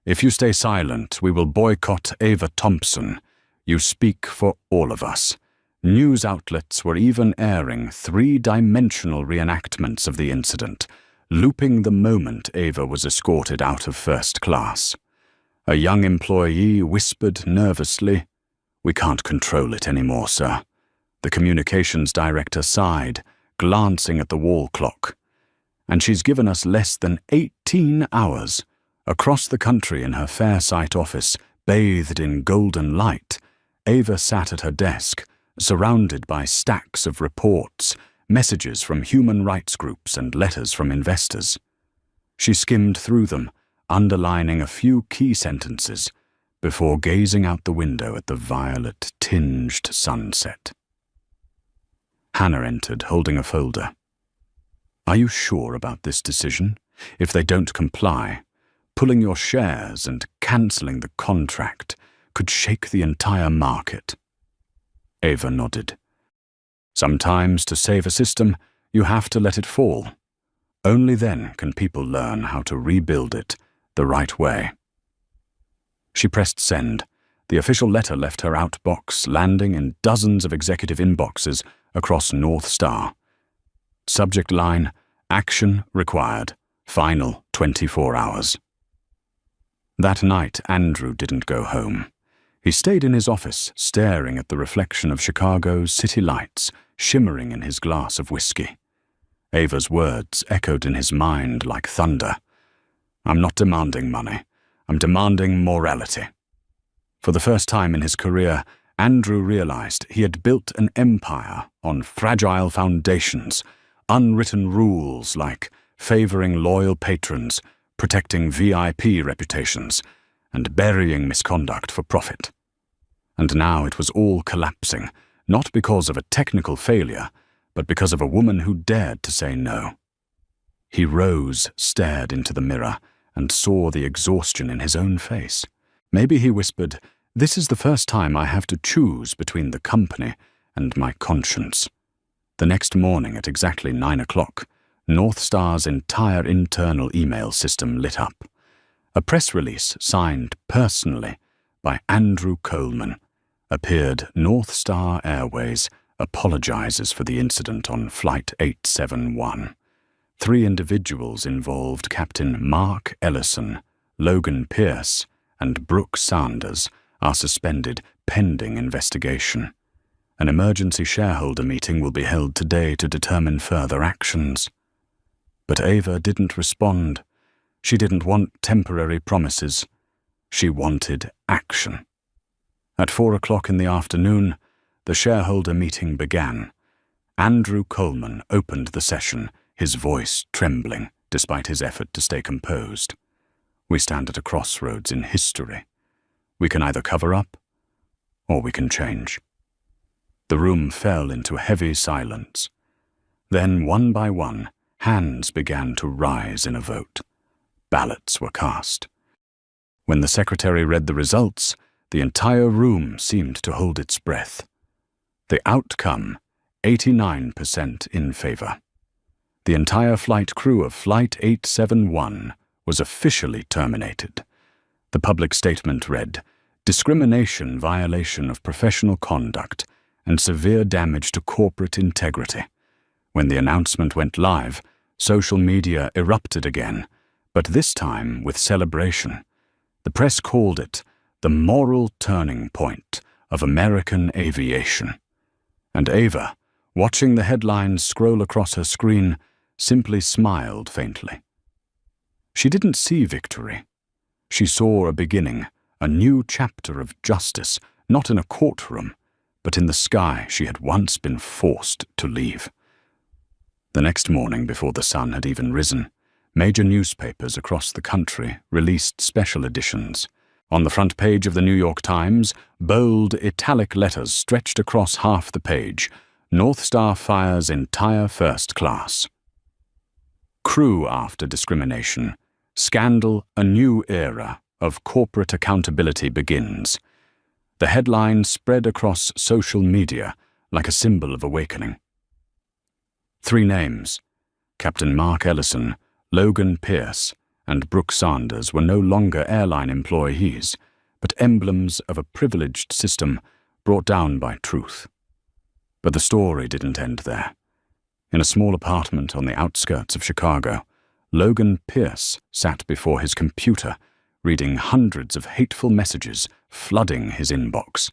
If you stay silent, we will boycott Ava Thompson. You speak for all of us. News outlets were even airing 3-dimensional reenactments of the incident, looping the moment Ava was escorted out of first class. A young employee whispered nervously, "We can't control it anymore, sir." The communications director sighed, glancing at the wall clock. And she's given us less than 18 hours. Across the country in her Fairsight office, bathed in golden light, Ava sat at her desk, surrounded by stacks of reports, messages from human rights groups and letters from investors. She skimmed through them, underlining a few key sentences, before gazing out the window at the violet-tinged sunset. Hannah entered, holding a folder. Are you sure about this decision? If they don't comply, pulling your shares and cancelling the contract could shake the entire market. Ava nodded. Sometimes, to save a system, you have to let it fall. Only then can people learn how to rebuild it the right way. She pressed send. The official letter left her outbox, landing in dozens of executive inboxes across North Star. Subject line, action required, final 24 hours. That night, Andrew didn't go home. He stayed in his office, staring at the reflection of Chicago's city lights shimmering in his glass of whiskey. Ava's words echoed in his mind like thunder. I'm not demanding money. I'm demanding morality. For the first time in his career, Andrew realized he had built an empire on fragile foundations, unwritten rules like favoring loyal patrons, protecting VIP reputations, and burying misconduct for profit. And now it was all collapsing, not because of a technical failure, but because of a woman who dared to say no. He rose, stared into the mirror, and saw the exhaustion in his own face. Maybe he whispered, "This is the first time I have to choose between the company and my conscience." The next morning at exactly 9 o'clock, North Star's entire internal email system lit up. A press release signed personally by Andrew Coleman appeared. North Star Airways apologizes for the incident on Flight 871. 3 individuals involved, Captain Mark Ellison, Logan Pierce, and Brooke Sanders, are suspended pending investigation. An emergency shareholder meeting will be held today to determine further actions. But Ava didn't respond. She didn't want temporary promises. She wanted action. At 4 o'clock in the afternoon, the shareholder meeting began. Andrew Coleman opened the session, his voice trembling despite his effort to stay composed. "We stand at a crossroads in history. We can either cover up, or we can change." The room fell into heavy silence. Then, one by one, hands began to rise in a vote. Ballots were cast. When the secretary read the results, the entire room seemed to hold its breath. The outcome, 89% in favor. The entire flight crew of Flight 871 was officially terminated. The public statement read, "Discrimination, violation of professional conduct, and severe damage to corporate integrity." When the announcement went live, social media erupted again, but this time with celebration. The press called it the moral turning point of American aviation. And Ava, watching the headlines scroll across her screen, simply smiled faintly. She didn't see victory. She saw a beginning, a new chapter of justice, not in a courtroom, but in the sky she had once been forced to leave. The next morning, before the sun had even risen, major newspapers across the country released special editions. On the front page of the New York Times, bold, italic letters stretched across half the page, "North Star fires entire first class." Crew after discrimination. Scandal, a new era of corporate accountability begins. The headline spread across social media like a symbol of awakening. 3 names, Captain Mark Ellison, Logan Pierce, and Brooke Sanders, were no longer airline employees, but emblems of a privileged system brought down by truth. But the story didn't end there. In a small apartment on the outskirts of Chicago, Logan Pierce sat before his computer, reading hundreds of hateful messages flooding his inbox.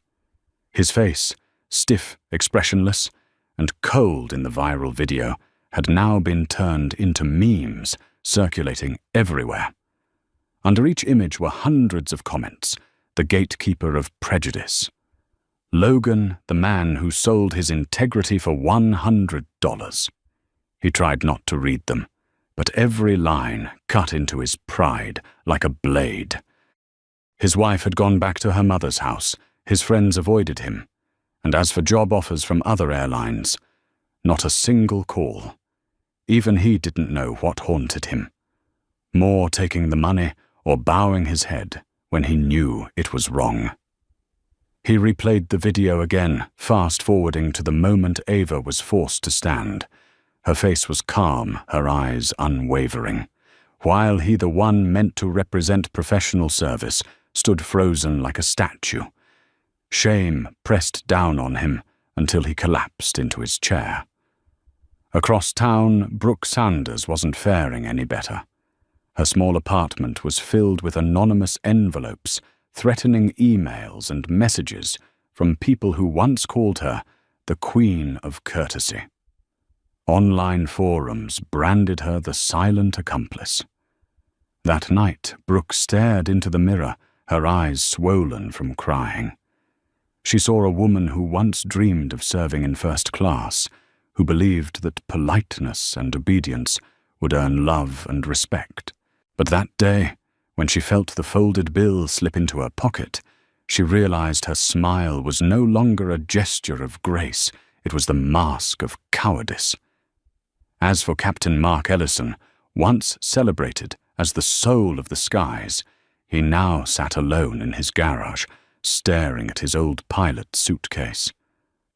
His face, stiff, expressionless, and cold in the viral video, had now been turned into memes circulating everywhere. Under each image were hundreds of comments, the gatekeeper of prejudice. Logan, the man who sold his integrity for $100. He tried not to read them, but every line cut into his pride like a blade. His wife had gone back to her mother's house, his friends avoided him, and as for job offers from other airlines, not a single call. Even he didn't know what haunted him. More taking the money or bowing his head when he knew it was wrong. He replayed the video again, fast-forwarding to the moment Ava was forced to stand. Her face was calm, her eyes unwavering, while he, the one meant to represent professional service, stood frozen like a statue. Shame pressed down on him until he collapsed into his chair. Across town, Brooke Sanders wasn't faring any better. Her small apartment was filled with anonymous envelopes, threatening emails and messages from people who once called her the Queen of Courtesy. Online forums branded her the silent accomplice. That night, Brooke stared into the mirror, her eyes swollen from crying. She saw a woman who once dreamed of serving in first class, who believed that politeness and obedience would earn love and respect. But that day, when she felt the folded bill slip into her pocket, she realized her smile was no longer a gesture of grace, it was the mask of cowardice. As for Captain Mark Ellison, once celebrated as the soul of the skies, he now sat alone in his garage, staring at his old pilot suitcase.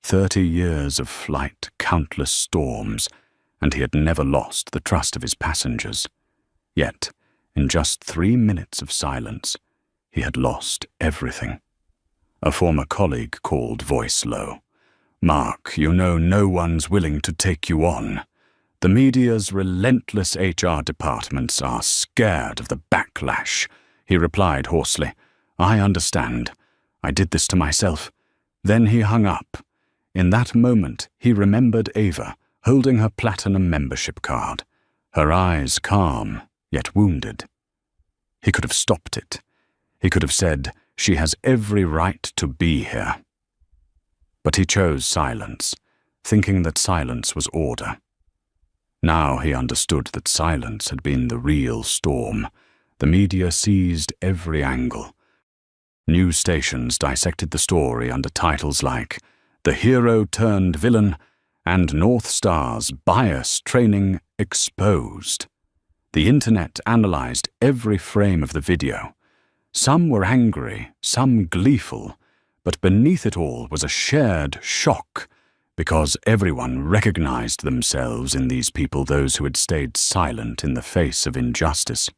30 years of flight, countless storms, and he had never lost the trust of his passengers. Yet, in just 3 minutes of silence, he had lost everything. A former colleague called, voice low. "Mark, you know no one's willing to take you on. The media's relentless HR departments are scared of the backlash," he replied hoarsely. "I understand. I did this to myself." Then he hung up. In that moment, he remembered Ava, holding her platinum membership card, her eyes calm, yet wounded. He could have stopped it. He could have said, "She has every right to be here." But he chose silence, thinking that silence was order. Now he understood that silence had been the real storm. The media seized every angle. News stations dissected the story under titles like "The Hero Turned Villain" and "North Star's Bias Training Exposed." The internet analyzed every frame of the video. Some were angry, some gleeful, but beneath it all was a shared shock, because everyone recognized themselves in these people, those who had stayed silent in the face of injustice.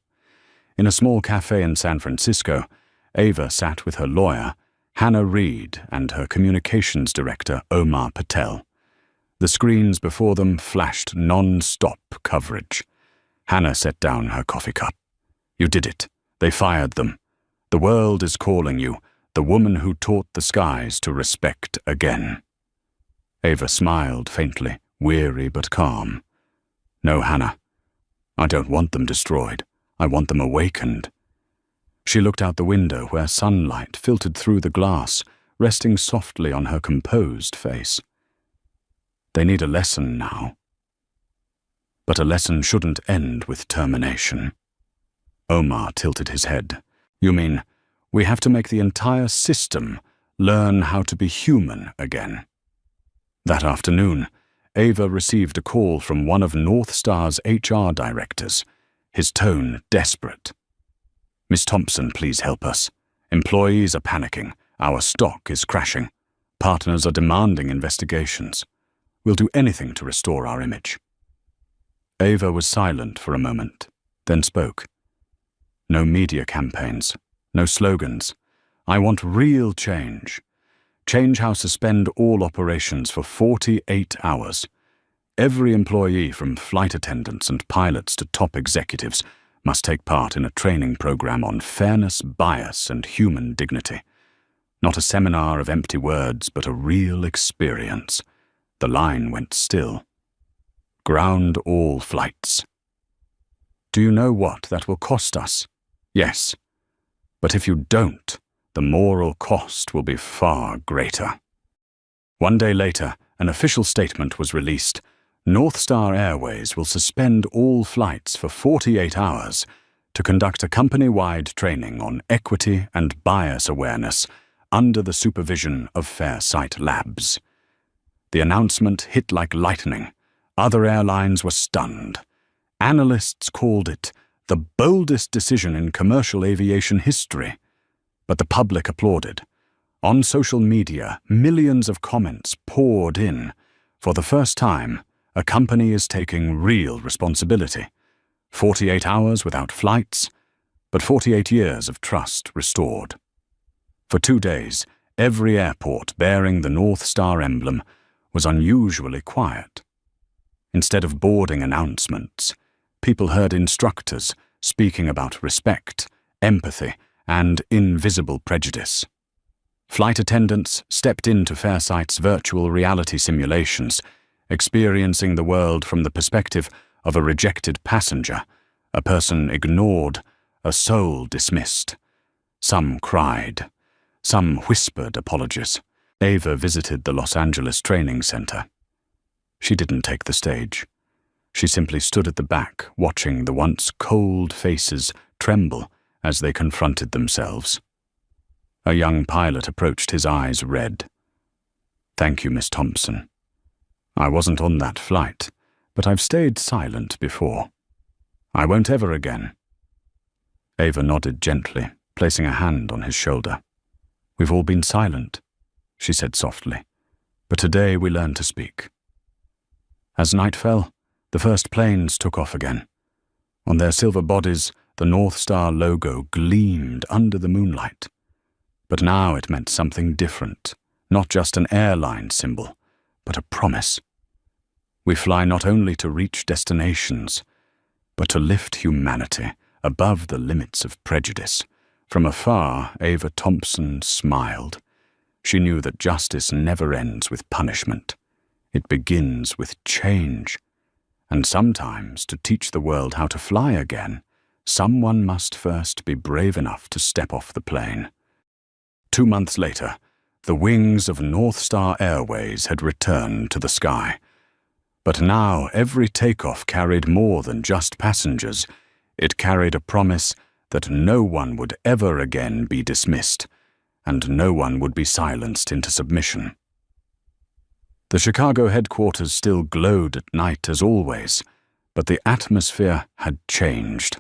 In a small cafe in San Francisco, Ava sat with her lawyer, Hannah Reid, and her communications director, Omar Patel. The screens before them flashed non-stop coverage. Hannah set down her coffee cup. "You did it. They fired them. The world is calling you, the woman who taught the skies to respect again." Ava smiled faintly, weary but calm. "No, Hannah. I don't want them destroyed. I want them awakened." She looked out the window where sunlight filtered through the glass, resting softly on her composed face. They need a lesson now. But a lesson shouldn't end with termination. Omar tilted his head. "You mean, we have to make the entire system learn how to be human again?" That afternoon, Ava received a call from one of North Star's HR directors, his tone desperate. "Miss Thompson, please help us. Employees are panicking. Our stock is crashing. Partners are demanding investigations. We'll do anything to restore our image." Ava was silent for a moment, then spoke. "No media campaigns, no slogans. I want real change. Change how suspend all operations for 48 hours. Every employee, from flight attendants and pilots to top executives, must take part in a training program on fairness, bias, and human dignity. Not a seminar of empty words, but a real experience." The line went still. "Ground all flights." "Do you know what that will cost us?" "Yes. But if you don't, the moral cost will be far greater." 1 day later, an official statement was released. North Star Airways will suspend all flights for 48 hours to conduct a company-wide training on equity and bias awareness under the supervision of Fairsight Labs. The announcement hit like lightning. Other airlines were stunned. Analysts called it the boldest decision in commercial aviation history. But the public applauded. On social media, millions of comments poured in. For the first time, a company is taking real responsibility. 48 hours without flights, but 48 years of trust restored. For 2 days, every airport bearing the North Star emblem was unusually quiet. Instead of boarding announcements, people heard instructors speaking about respect, empathy, and invisible prejudice. Flight attendants stepped into Fairsight's virtual reality simulations, experiencing the world from the perspective of a rejected passenger, a person ignored, a soul dismissed. Some cried. Some whispered apologies. Ava visited the Los Angeles Training Center. She didn't take the stage. She simply stood at the back, watching the once cold faces tremble as they confronted themselves. A young pilot approached, his eyes red. "Thank you, Miss Thompson. I wasn't on that flight, but I've stayed silent before. I won't ever again. Ava nodded gently, placing a hand on his shoulder. "We've all been silent," she said softly, "but today we learned to speak." As night fell, the first planes took off again. On their silver bodies, the North Star logo gleamed under the moonlight. But now it meant something different, not just an airline symbol, but a promise. We fly not only to reach destinations, but to lift humanity above the limits of prejudice. From afar, Ava Thompson smiled. She knew that justice never ends with punishment. It begins with change. And sometimes, to teach the world how to fly again, someone must first be brave enough to step off the plane. 2 months later, the wings of North Star Airways had returned to the sky. But now every takeoff carried more than just passengers. It carried a promise that no one would ever again be dismissed, and no one would be silenced into submission. The Chicago headquarters still glowed at night as always, but the atmosphere had changed.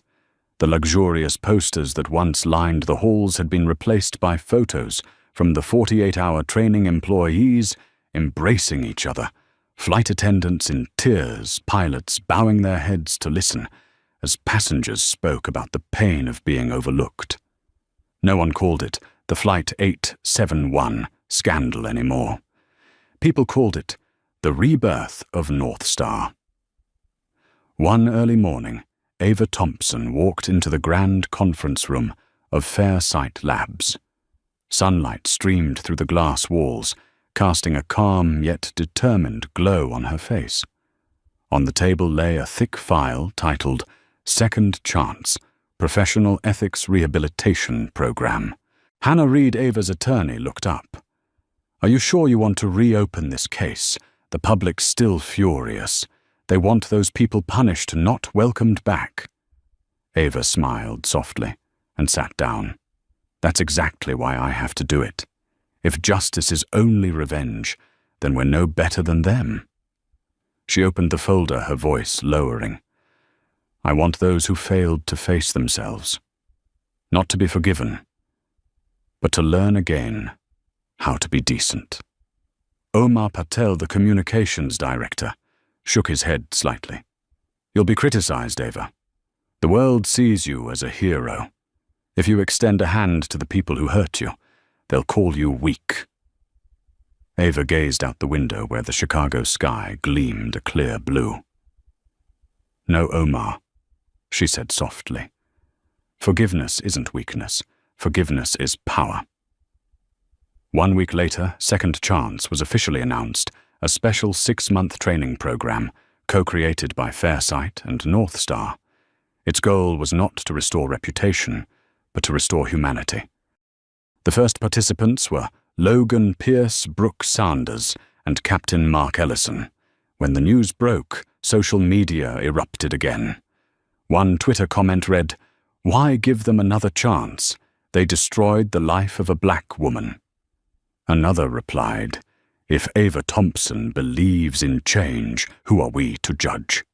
The luxurious posters that once lined the halls had been replaced by photos from the 48-hour training employees embracing each other, flight attendants in tears, pilots bowing their heads to listen as passengers spoke about the pain of being overlooked. No one called it the Flight 871 scandal anymore. People called it the rebirth of North Star. One early morning, Ava Thompson walked into the grand conference room of Fairsight Labs. Sunlight streamed through the glass walls, casting a calm yet determined glow on her face. On the table lay a thick file titled Second Chance, Professional Ethics Rehabilitation Program. Hannah Reed, Ava's attorney, looked up. "Are you sure you want to reopen this case? The public's still furious. They want those people punished, not welcomed back." Ava smiled softly and sat down. "That's exactly why I have to do it. If justice is only revenge, then we're no better than them." She opened the folder, her voice lowering. "I want those who failed to face themselves, not to be forgiven, but to learn again how to be decent." Omar Patel, the communications director, shook his head slightly. "You'll be criticized, Ava. The world sees you as a hero. If you extend a hand to the people who hurt you, they'll call you weak." Ava gazed out the window where the Chicago sky gleamed a clear blue. "No, Omar," she said softly. "Forgiveness isn't weakness. Forgiveness is power." 1 week later, Second Chance was officially announced, a special 6-month training program co-created by Fairsight and North Star. Its goal was not to restore reputation, but to restore humanity. The first participants were Logan Pierce Brooke Sanders and Captain Mark Ellison. When the news broke, social media erupted again. One Twitter comment read, "Why give them another chance? They destroyed the life of a black woman." Another replied, "If Ava Thompson believes in change, who are we to judge?"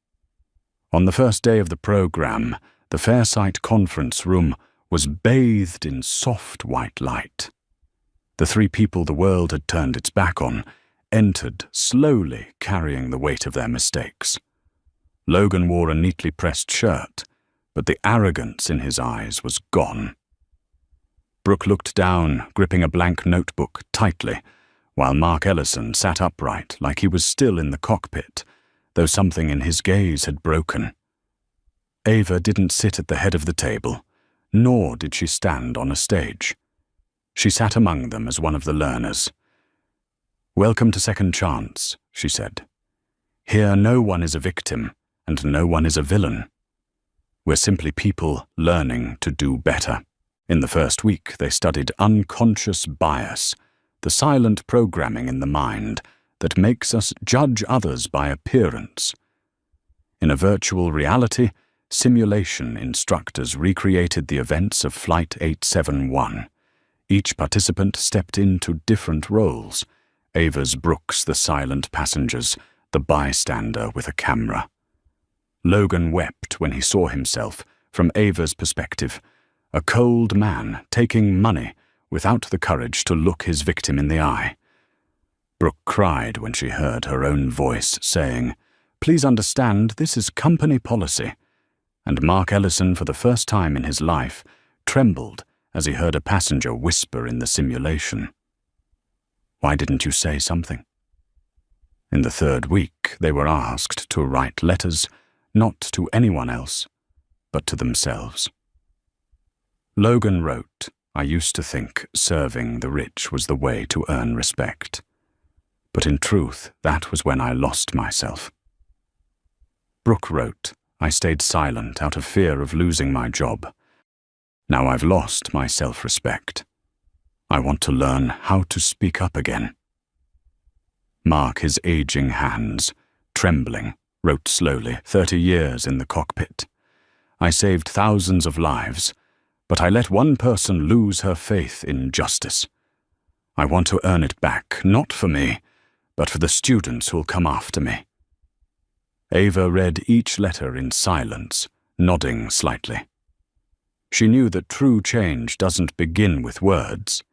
On the first day of the program, the Fairsight conference room was bathed in soft white light. The 3 people the world had turned its back on entered slowly, carrying the weight of their mistakes. Logan wore a neatly pressed shirt, but the arrogance in his eyes was gone. Brooke looked down, gripping a blank notebook tightly, while Mark Ellison sat upright like he was still in the cockpit, though something in his gaze had broken. Ava didn't sit at the head of the table, nor did she stand on a stage. She sat among them as one of the learners. "Welcome to Second Chance," she said. "Here no one is a victim, and no one is a villain. We're simply people learning to do better." In the first week, they studied unconscious bias, the silent programming in the mind that makes us judge others by appearance. In a virtual reality, simulation instructors recreated the events of Flight 871. Each participant stepped into different roles. Ava's Brooks, the silent passengers, the bystander with a camera. Logan wept when he saw himself, from Ava's perspective, A cold man taking money without the courage to look his victim in the eye. Brooke cried when she heard her own voice saying, "Please understand, this is company policy." And Mark Ellison, for the first time in his life, trembled as he heard a passenger whisper in the simulation, "Why didn't you say something?" In the third week, they were asked to write letters, not to anyone else, but to themselves. Logan wrote, "I used to think serving the rich was the way to earn respect. But in truth, that was when I lost myself." Brooke wrote, "I stayed silent out of fear of losing my job. Now I've lost my self-respect. I want to learn how to speak up again." Mark, his aging hands, trembling, wrote slowly, 30 years in the cockpit. "I saved thousands of lives, but I let one person lose her faith in justice. I want to earn it back, not for me, but for the students who'll come after me." Ava read each letter in silence, nodding slightly. She knew that true change doesn't begin with words.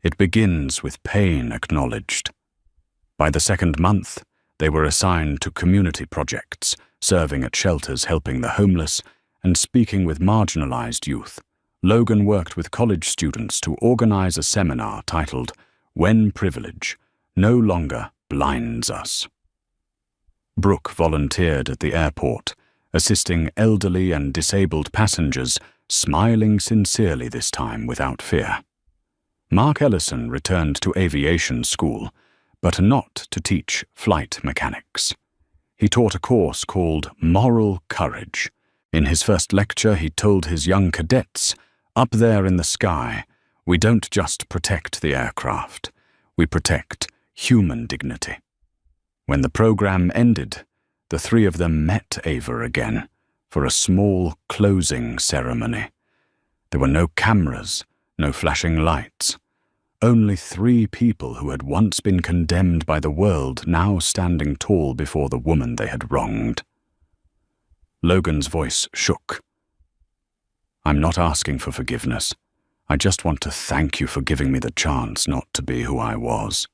It begins with pain acknowledged. By the second month, they were assigned to community projects, serving at shelters helping the homeless and speaking with marginalized youth. Logan worked with college students to organize a seminar titled, "When Privilege No Longer Blinds Us." Brooke volunteered at the airport, assisting elderly and disabled passengers, smiling sincerely this time without fear. Mark Ellison returned to aviation school, but not to teach flight mechanics. He taught a course called Moral Courage. In his first lecture, he told his young cadets, "Up there in the sky, we don't just protect the aircraft, we protect human dignity." When the program ended, the three of them met Ava again for a small closing ceremony. There were no cameras, no flashing lights. Only 3 people who had once been condemned by the world now standing tall before the woman they had wronged. Logan's voice shook. "I'm not asking for forgiveness. I just want to thank you for giving me the chance not to be who I was."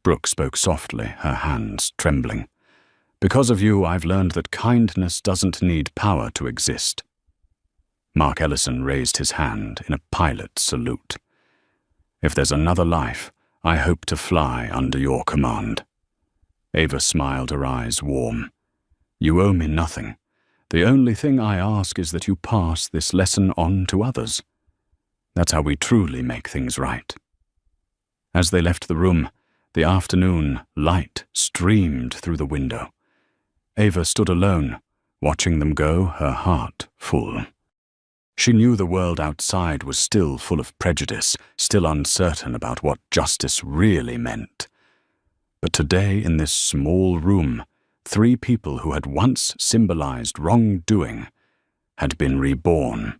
Brooke spoke softly, her hands trembling. "Because of you, I've learned that kindness doesn't need power to exist." Mark Ellison raised his hand in a pilot salute. "If there's another life, I hope to fly under your command." Ava smiled, her eyes warm. "You owe me nothing. The only thing I ask is that you pass this lesson on to others. That's how we truly make things right." As they left the room, the afternoon light streamed through the window. Ava stood alone, watching them go, her heart full. She knew the world outside was still full of prejudice, still uncertain about what justice really meant. But today, in this small room, 3 people who had once symbolized wrongdoing had been reborn.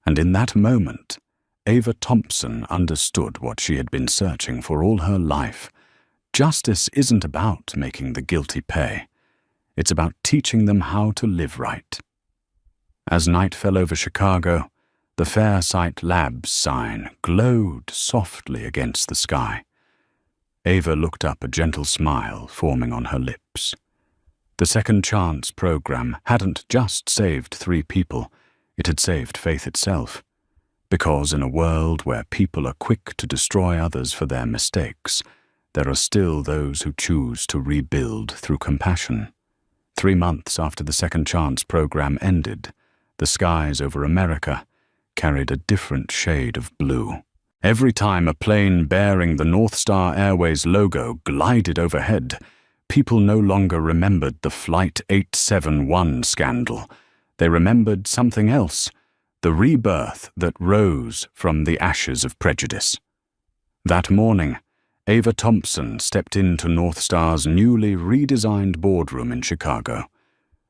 And in that moment, Ava Thompson understood what she had been searching for all her life. Justice isn't about making the guilty pay. It's about teaching them how to live right. As night fell over Chicago, the Fair Sight Labs sign glowed softly against the sky. Ava looked up, a gentle smile forming on her lips. The Second Chance program hadn't just saved 3 people, it had saved faith itself. Because in a world where people are quick to destroy others for their mistakes, there are still those who choose to rebuild through compassion. 3 months after the Second Chance program ended, the skies over America carried a different shade of blue. Every time a plane bearing the North Star Airways logo glided overhead, people no longer remembered the Flight 871 scandal. They remembered something else, the rebirth that rose from the ashes of prejudice. That morning, Ava Thompson stepped into North Star's newly redesigned boardroom in Chicago.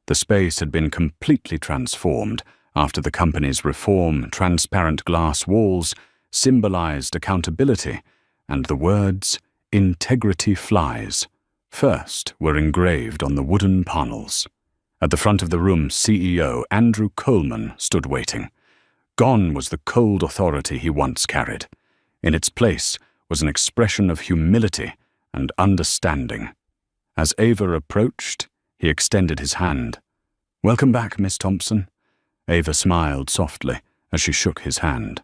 The space had been completely transformed after the company's reform. Transparent glass walls symbolized accountability, and the words, "Integrity Flies," first were engraved on the wooden panels. At the front of the room, CEO Andrew Coleman stood waiting. Gone was the cold authority he once carried. In its place was an expression of humility and understanding. As Ava approached, he extended his hand. "Welcome back, Miss Thompson." Ava smiled softly as she shook his hand.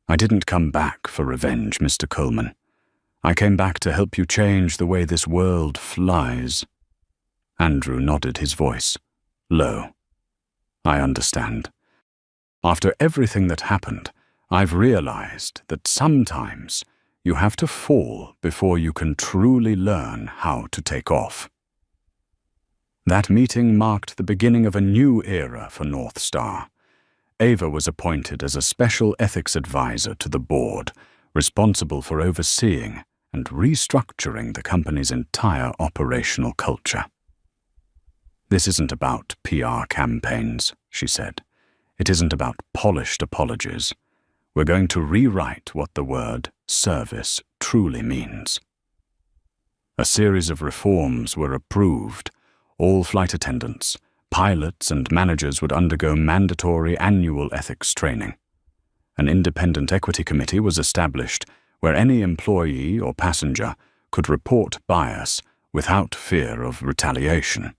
"I didn't come back for revenge, Mr. Coleman. I came back to help you change the way this world flies." Andrew nodded, his voice low. "I understand. After everything that happened, I've realized that sometimes you have to fall before you can truly learn how to take off." That meeting marked the beginning of a new era for North Star. Ava was appointed as a special ethics advisor to the board, responsible for overseeing and restructuring the company's entire operational culture. "This isn't about PR campaigns," she said. "It isn't about polished apologies. We're going to rewrite what the word service truly means." A series of reforms were approved. All flight attendants, pilots, and managers would undergo mandatory annual ethics training. An independent equity committee was established where any employee or passenger could report bias without fear of retaliation.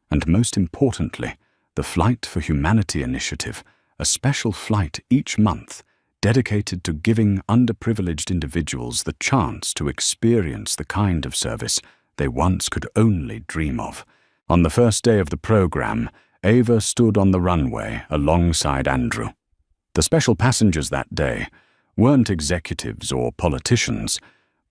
And most importantly, the Flight for Humanity initiative, a special flight each month dedicated to giving underprivileged individuals the chance to experience the kind of service they once could only dream of. On the first day of the program, Ava stood on the runway alongside Andrew. The special passengers that day weren't executives or politicians,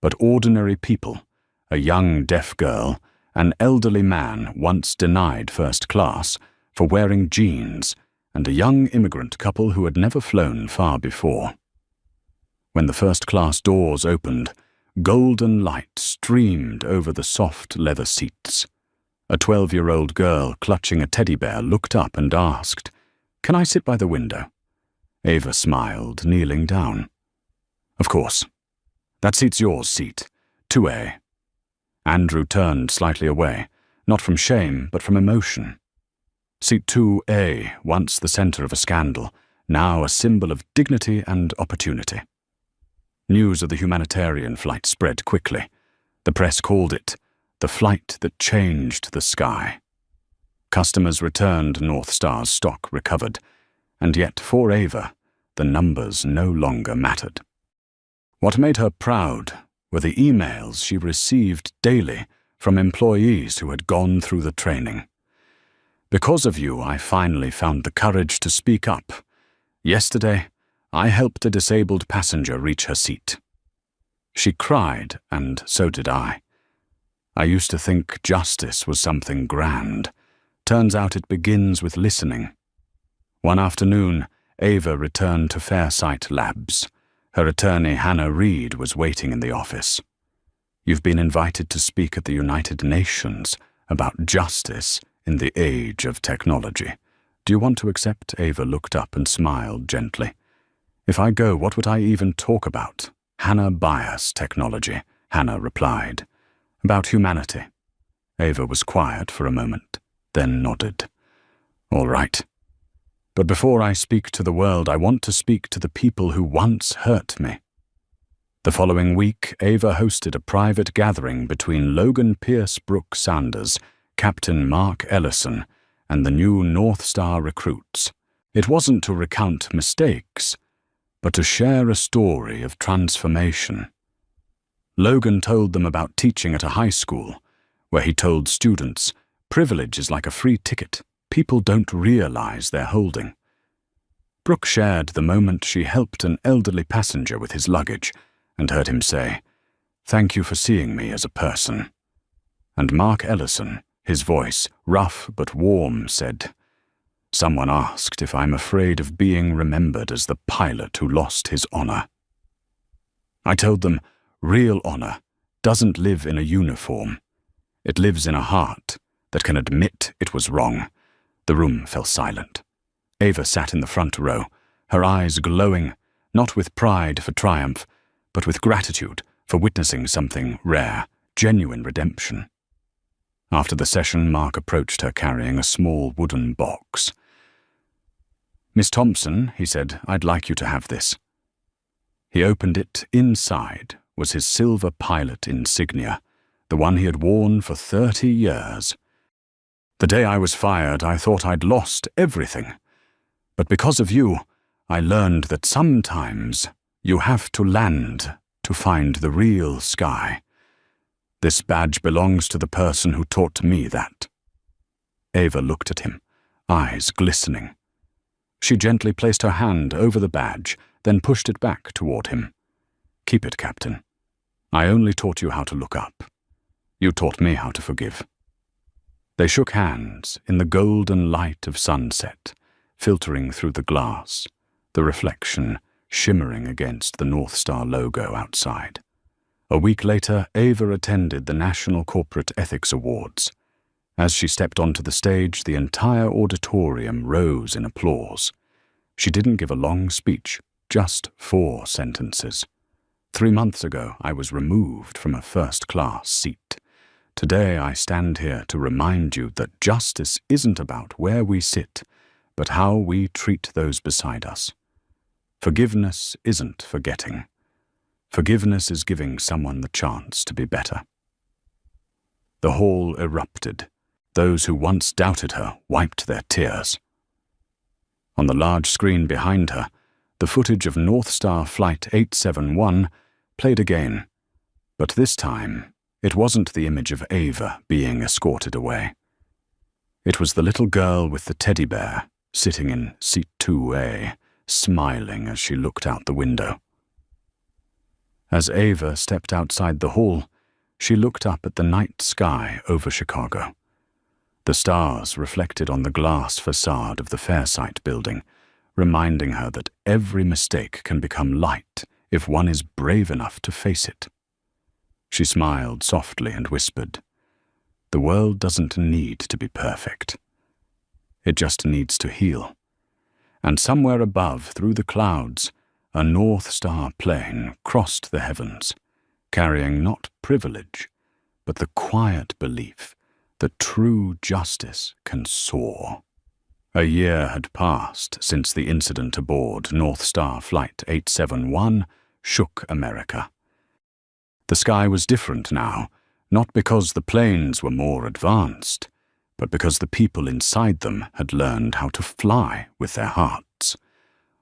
but ordinary people, a young deaf girl, an elderly man once denied first class for wearing jeans, and a young immigrant couple who had never flown far before. When the first-class doors opened, golden light streamed over the soft leather seats. A 12-year-old girl clutching a teddy bear looked up and asked, "Can I sit by the window?" Ava smiled, kneeling down. "Of course. That seat's yours seat, 2A. Andrew turned slightly away, not from shame, but from emotion. Seat 2A, once the center of a scandal, now a symbol of dignity and opportunity. News of the humanitarian flight spread quickly. The press called it the flight that changed the sky. Customers returned, North Star's stock recovered, and yet for Ava, the numbers no longer mattered. What made her proud were the emails she received daily from employees who had gone through the training. "Because of you, I finally found the courage to speak up. Yesterday, I helped a disabled passenger reach her seat. She cried, and so did I. I used to think justice was something grand. Turns out it begins with listening." One afternoon, Ava returned to Fairsight Labs. Her attorney, Hannah Reed, was waiting in the office. "You've been invited to speak at the United Nations about justice in the age of technology. Do you want to accept?" Ava looked up and smiled gently. "If I go, what would I even talk about?" "Hannah bias technology," Hannah replied. "About humanity." Ava was quiet for a moment, then nodded. "All right. But before I speak to the world, I want to speak to the people who once hurt me." The following week, Ava hosted a private gathering between Logan Pierce Brooke Sanders, Captain Mark Ellison, and the new North Star recruits. It wasn't to recount mistakes, but to share a story of transformation. Logan told them about teaching at a high school, where he told students, "Privilege is like a free ticket. People don't realize they're holding." Brooke shared the moment she helped an elderly passenger with his luggage and heard him say, "Thank you for seeing me as a person." And Mark Ellison, his voice rough but warm, said, "Someone asked if I'm afraid of being remembered as the pilot who lost his honor. I told them, real honor doesn't live in a uniform. It lives in a heart that can admit it was wrong." The room fell silent. Ava sat in the front row, her eyes glowing, not with pride for triumph, but with gratitude for witnessing something rare, genuine redemption. After the session, Mark approached her carrying a small wooden box. "Miss Thompson," he said, "I'd like you to have this." He opened it. Inside was his silver pilot insignia, the one he had worn for 30 years. "The day I was fired, I thought I'd lost everything. But because of you, I learned that sometimes you have to land to find the real sky. This badge belongs to the person who taught me that." Ava looked at him, eyes glistening. She gently placed her hand over the badge, then pushed it back toward him. "Keep it, Captain. I only taught you how to look up. You taught me how to forgive." They shook hands in the golden light of sunset, filtering through the glass, the reflection shimmering against the North Star logo outside. A week later, Ava attended the National Corporate Ethics Awards. As she stepped onto the stage, the entire auditorium rose in applause. She didn't give a long speech, just 4 sentences. "3 months ago, I was removed from a first-class seat. Today, I stand here to remind you that justice isn't about where we sit, but how we treat those beside us. Forgiveness isn't forgetting. Forgiveness is giving someone the chance to be better." The hall erupted. Those who once doubted her wiped their tears. On the large screen behind her, the footage of North Star Flight 871 played again, but this time it wasn't the image of Ava being escorted away. It was the little girl with the teddy bear sitting in seat 2A, smiling as she looked out the window. As Ava stepped outside the hall, she looked up at the night sky over Chicago. The stars reflected on the glass facade of the Fairsight building, reminding her that every mistake can become light if one is brave enough to face it. She smiled softly and whispered, "The world doesn't need to be perfect. It just needs to heal." And somewhere above, through the clouds, a North Star plane crossed the heavens, carrying not privilege, but the quiet belief that true justice can soar. A year had passed since the incident aboard North Star Flight 871 shook America. The sky was different now, not because the planes were more advanced, but because the people inside them had learned how to fly with their hearts.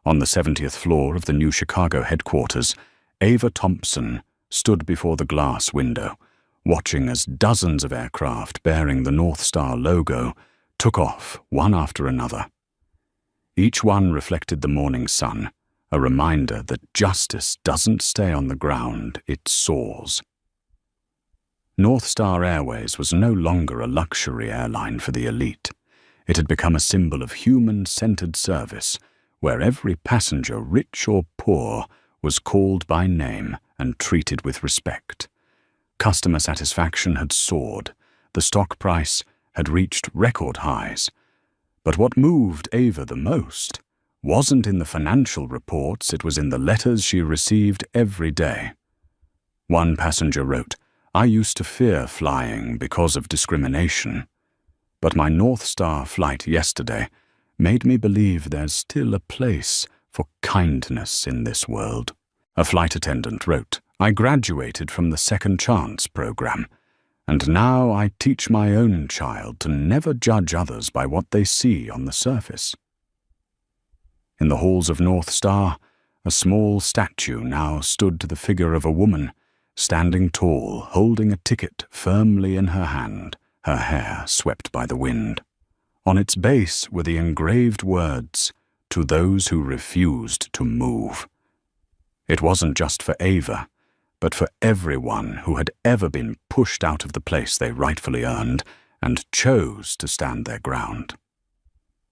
On the 70th floor of the new Chicago headquarters, Ava Thompson stood before the glass window, watching as dozens of aircraft bearing the North Star logo took off one after another. Each one reflected the morning sun, a reminder that justice doesn't stay on the ground, it soars. North Star Airways was no longer a luxury airline for the elite. It had become a symbol of human-centered service, where every passenger, rich or poor, was called by name and treated with respect. Customer satisfaction had soared. The stock price had reached record highs. But what moved Ava the most wasn't in the financial reports, it was in the letters she received every day. One passenger wrote, "I used to fear flying because of discrimination, but my North Star flight yesterday made me believe there's still a place for kindness in this world." A flight attendant wrote, "I graduated from the Second Chance program, and now I teach my own child to never judge others by what they see on the surface." In the halls of North Star, a small statue now stood to the figure of a woman, standing tall, holding a ticket firmly in her hand, her hair swept by the wind. On its base were the engraved words, "To those who refused to move." It wasn't just for Ava, but for everyone who had ever been pushed out of the place they rightfully earned and chose to stand their ground.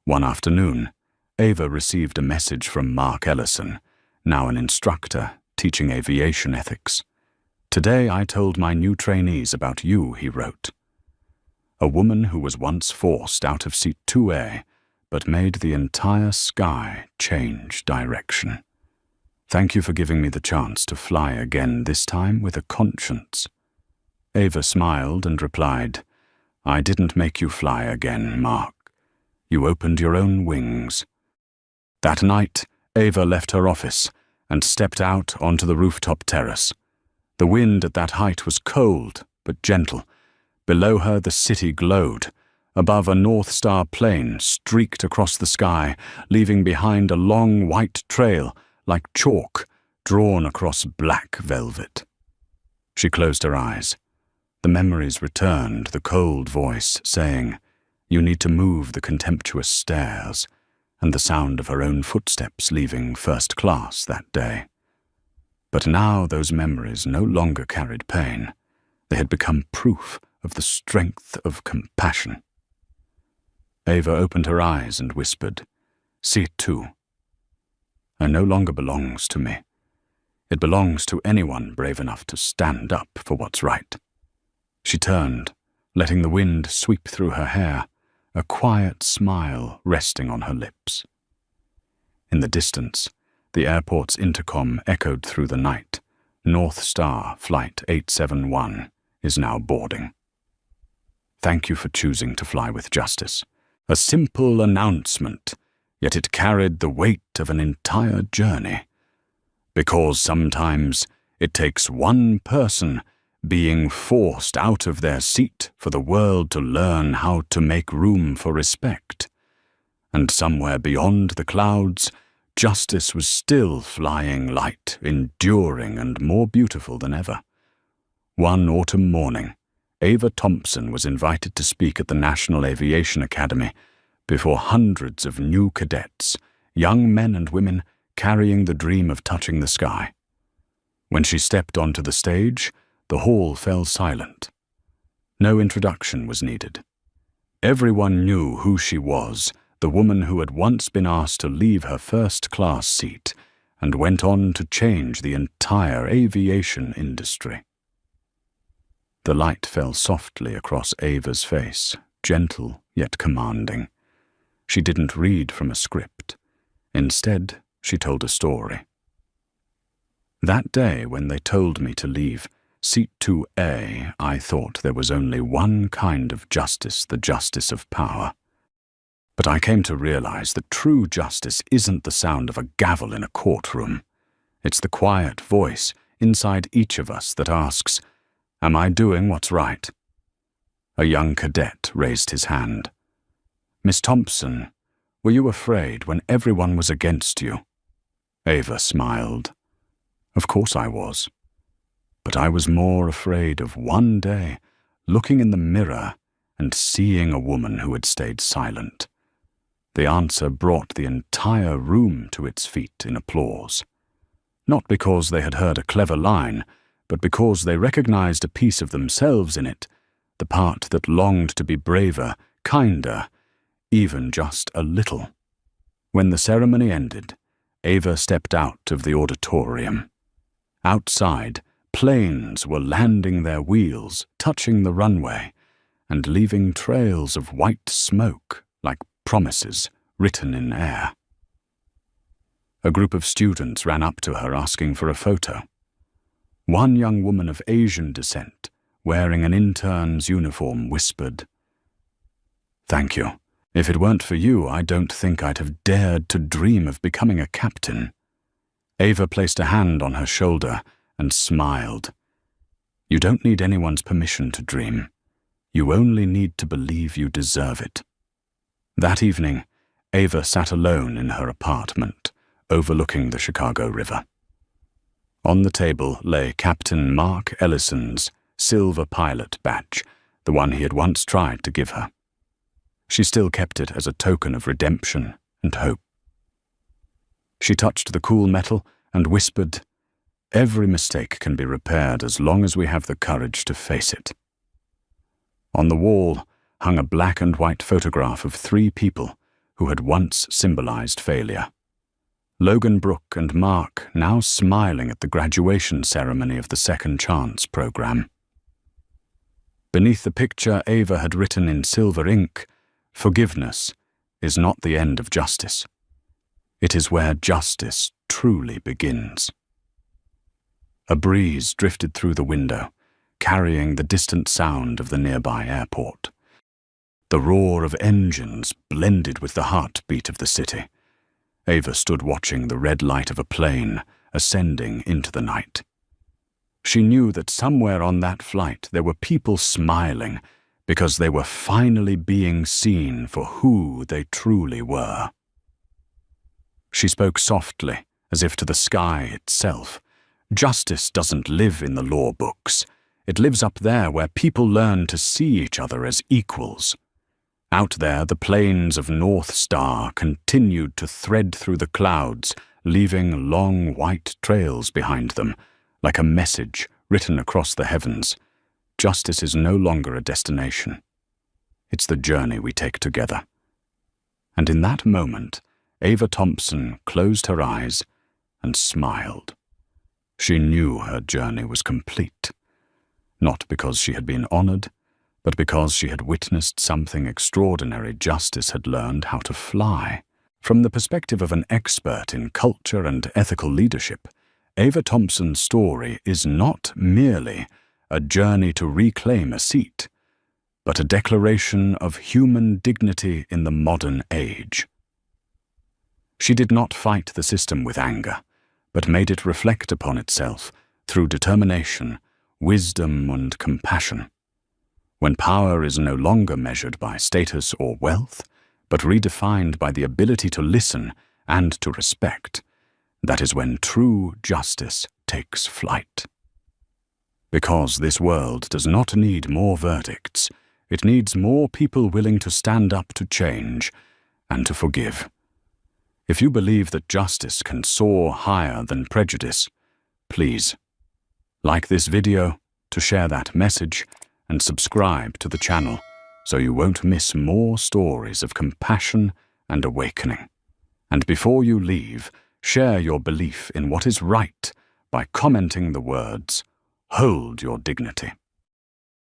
One afternoon, Ava received a message from Mark Ellison, now an instructor teaching aviation ethics. "Today I told my new trainees about you," he wrote. A woman who was once forced out of seat 2A, but made the entire sky change direction. "Thank you for giving me the chance to fly again, this time with a conscience." Ava smiled and replied, "I didn't make you fly again, Mark. You opened your own wings." That night, Ava left her office and stepped out onto the rooftop terrace. The wind at that height was cold but gentle. Below her the city glowed. Above, a North Star plane streaked across the sky, leaving behind a long white trail like chalk drawn across black velvet. She closed her eyes. The memories returned, the cold voice saying, "You need to move the contemptuous stairs," and the sound of her own footsteps leaving first class that day. But now those memories no longer carried pain. They had become proof of the strength of compassion. Ava opened her eyes and whispered, "Seat 2. It no longer belongs to me. It belongs to anyone brave enough to stand up for what's right." She turned, letting the wind sweep through her hair, a quiet smile resting on her lips. In the distance, the airport's intercom echoed through the night. North Star Flight 871 is now boarding. Thank you for choosing to fly with justice. A simple announcement, yet it carried the weight of an entire journey. Because sometimes it takes one person being forced out of their seat for the world to learn how to make room for respect. And somewhere beyond the clouds, justice was still flying light, enduring and more beautiful than ever. One autumn morning, Ava Thompson was invited to speak at the National Aviation Academy before hundreds of new cadets, young men and women carrying the dream of touching the sky. When she stepped onto the stage, the hall fell silent. No introduction was needed. Everyone knew who she was, the woman who had once been asked to leave her first-class seat and went on to change the entire aviation industry. The light fell softly across Ava's face, gentle yet commanding. She didn't read from a script. Instead, she told a story. That day when they told me to leave Seat 2A, I thought there was only one kind of justice, the justice of power. But I came to realize that true justice isn't the sound of a gavel in a courtroom. It's the quiet voice inside each of us that asks, "Am I doing what's right?" A young cadet raised his hand. "Miss Thompson, were you afraid when everyone was against you?" Ava smiled. "Of course I was. But I was more afraid of one day looking in the mirror and seeing a woman who had stayed silent." The answer brought the entire room to its feet in applause. Not because they had heard a clever line, but because they recognized a piece of themselves in it, the part that longed to be braver, kinder, even just a little. When the ceremony ended, Ava stepped out of the auditorium. Outside, planes were landing their wheels, touching the runway, and leaving trails of white smoke like promises written in air. A group of students ran up to her asking for a photo. One young woman of Asian descent, wearing an intern's uniform, whispered, "Thank you. If it weren't for you, I don't think I'd have dared to dream of becoming a captain." Ava placed a hand on her shoulder and smiled. "You don't need anyone's permission to dream. You only need to believe you deserve it." That evening, Ava sat alone in her apartment, overlooking the Chicago River. On the table lay Captain Mark Ellison's silver pilot badge, the one he had once tried to give her. She still kept it as a token of redemption and hope. She touched the cool metal and whispered, "Every mistake can be repaired as long as we have the courage to face it." On the wall hung a black and white photograph of 3 people who had once symbolized failure. Logan Brooke and Mark now smiling at the graduation ceremony of the Second Chance program. Beneath the picture, Ava had written in silver ink, "Forgiveness is not the end of justice. It is where justice truly begins." A breeze drifted through the window, carrying the distant sound of the nearby airport. The roar of engines blended with the heartbeat of the city, Ava stood watching the red light of a plane ascending into the night. She knew that somewhere on that flight there were people smiling because they were finally being seen for who they truly were. She spoke softly, as if to the sky itself. Justice doesn't live in the law books. It lives up there where people learn to see each other as equals. Out there, the planes of North Star continued to thread through the clouds, leaving long white trails behind them, like a message written across the heavens. Justice is no longer a destination. It's the journey we take together. And in that moment, Ava Thompson closed her eyes and smiled. She knew her journey was complete, not because she had been honored, but because she had witnessed something extraordinary justice had learned how to fly. From the perspective of an expert in culture and ethical leadership, Ava Thompson's story is not merely a journey to reclaim a seat, but a declaration of human dignity in the modern age. She did not fight the system with anger, but made it reflect upon itself through determination, wisdom, and compassion. When power is no longer measured by status or wealth, but redefined by the ability to listen and to respect, that is when true justice takes flight. Because this world does not need more verdicts, it needs more people willing to stand up to change and to forgive. If you believe that justice can soar higher than prejudice, please like this video to share that message and subscribe to the channel so you won't miss more stories of compassion and awakening. And before you leave, share your belief in what is right by commenting the words, "Hold your dignity."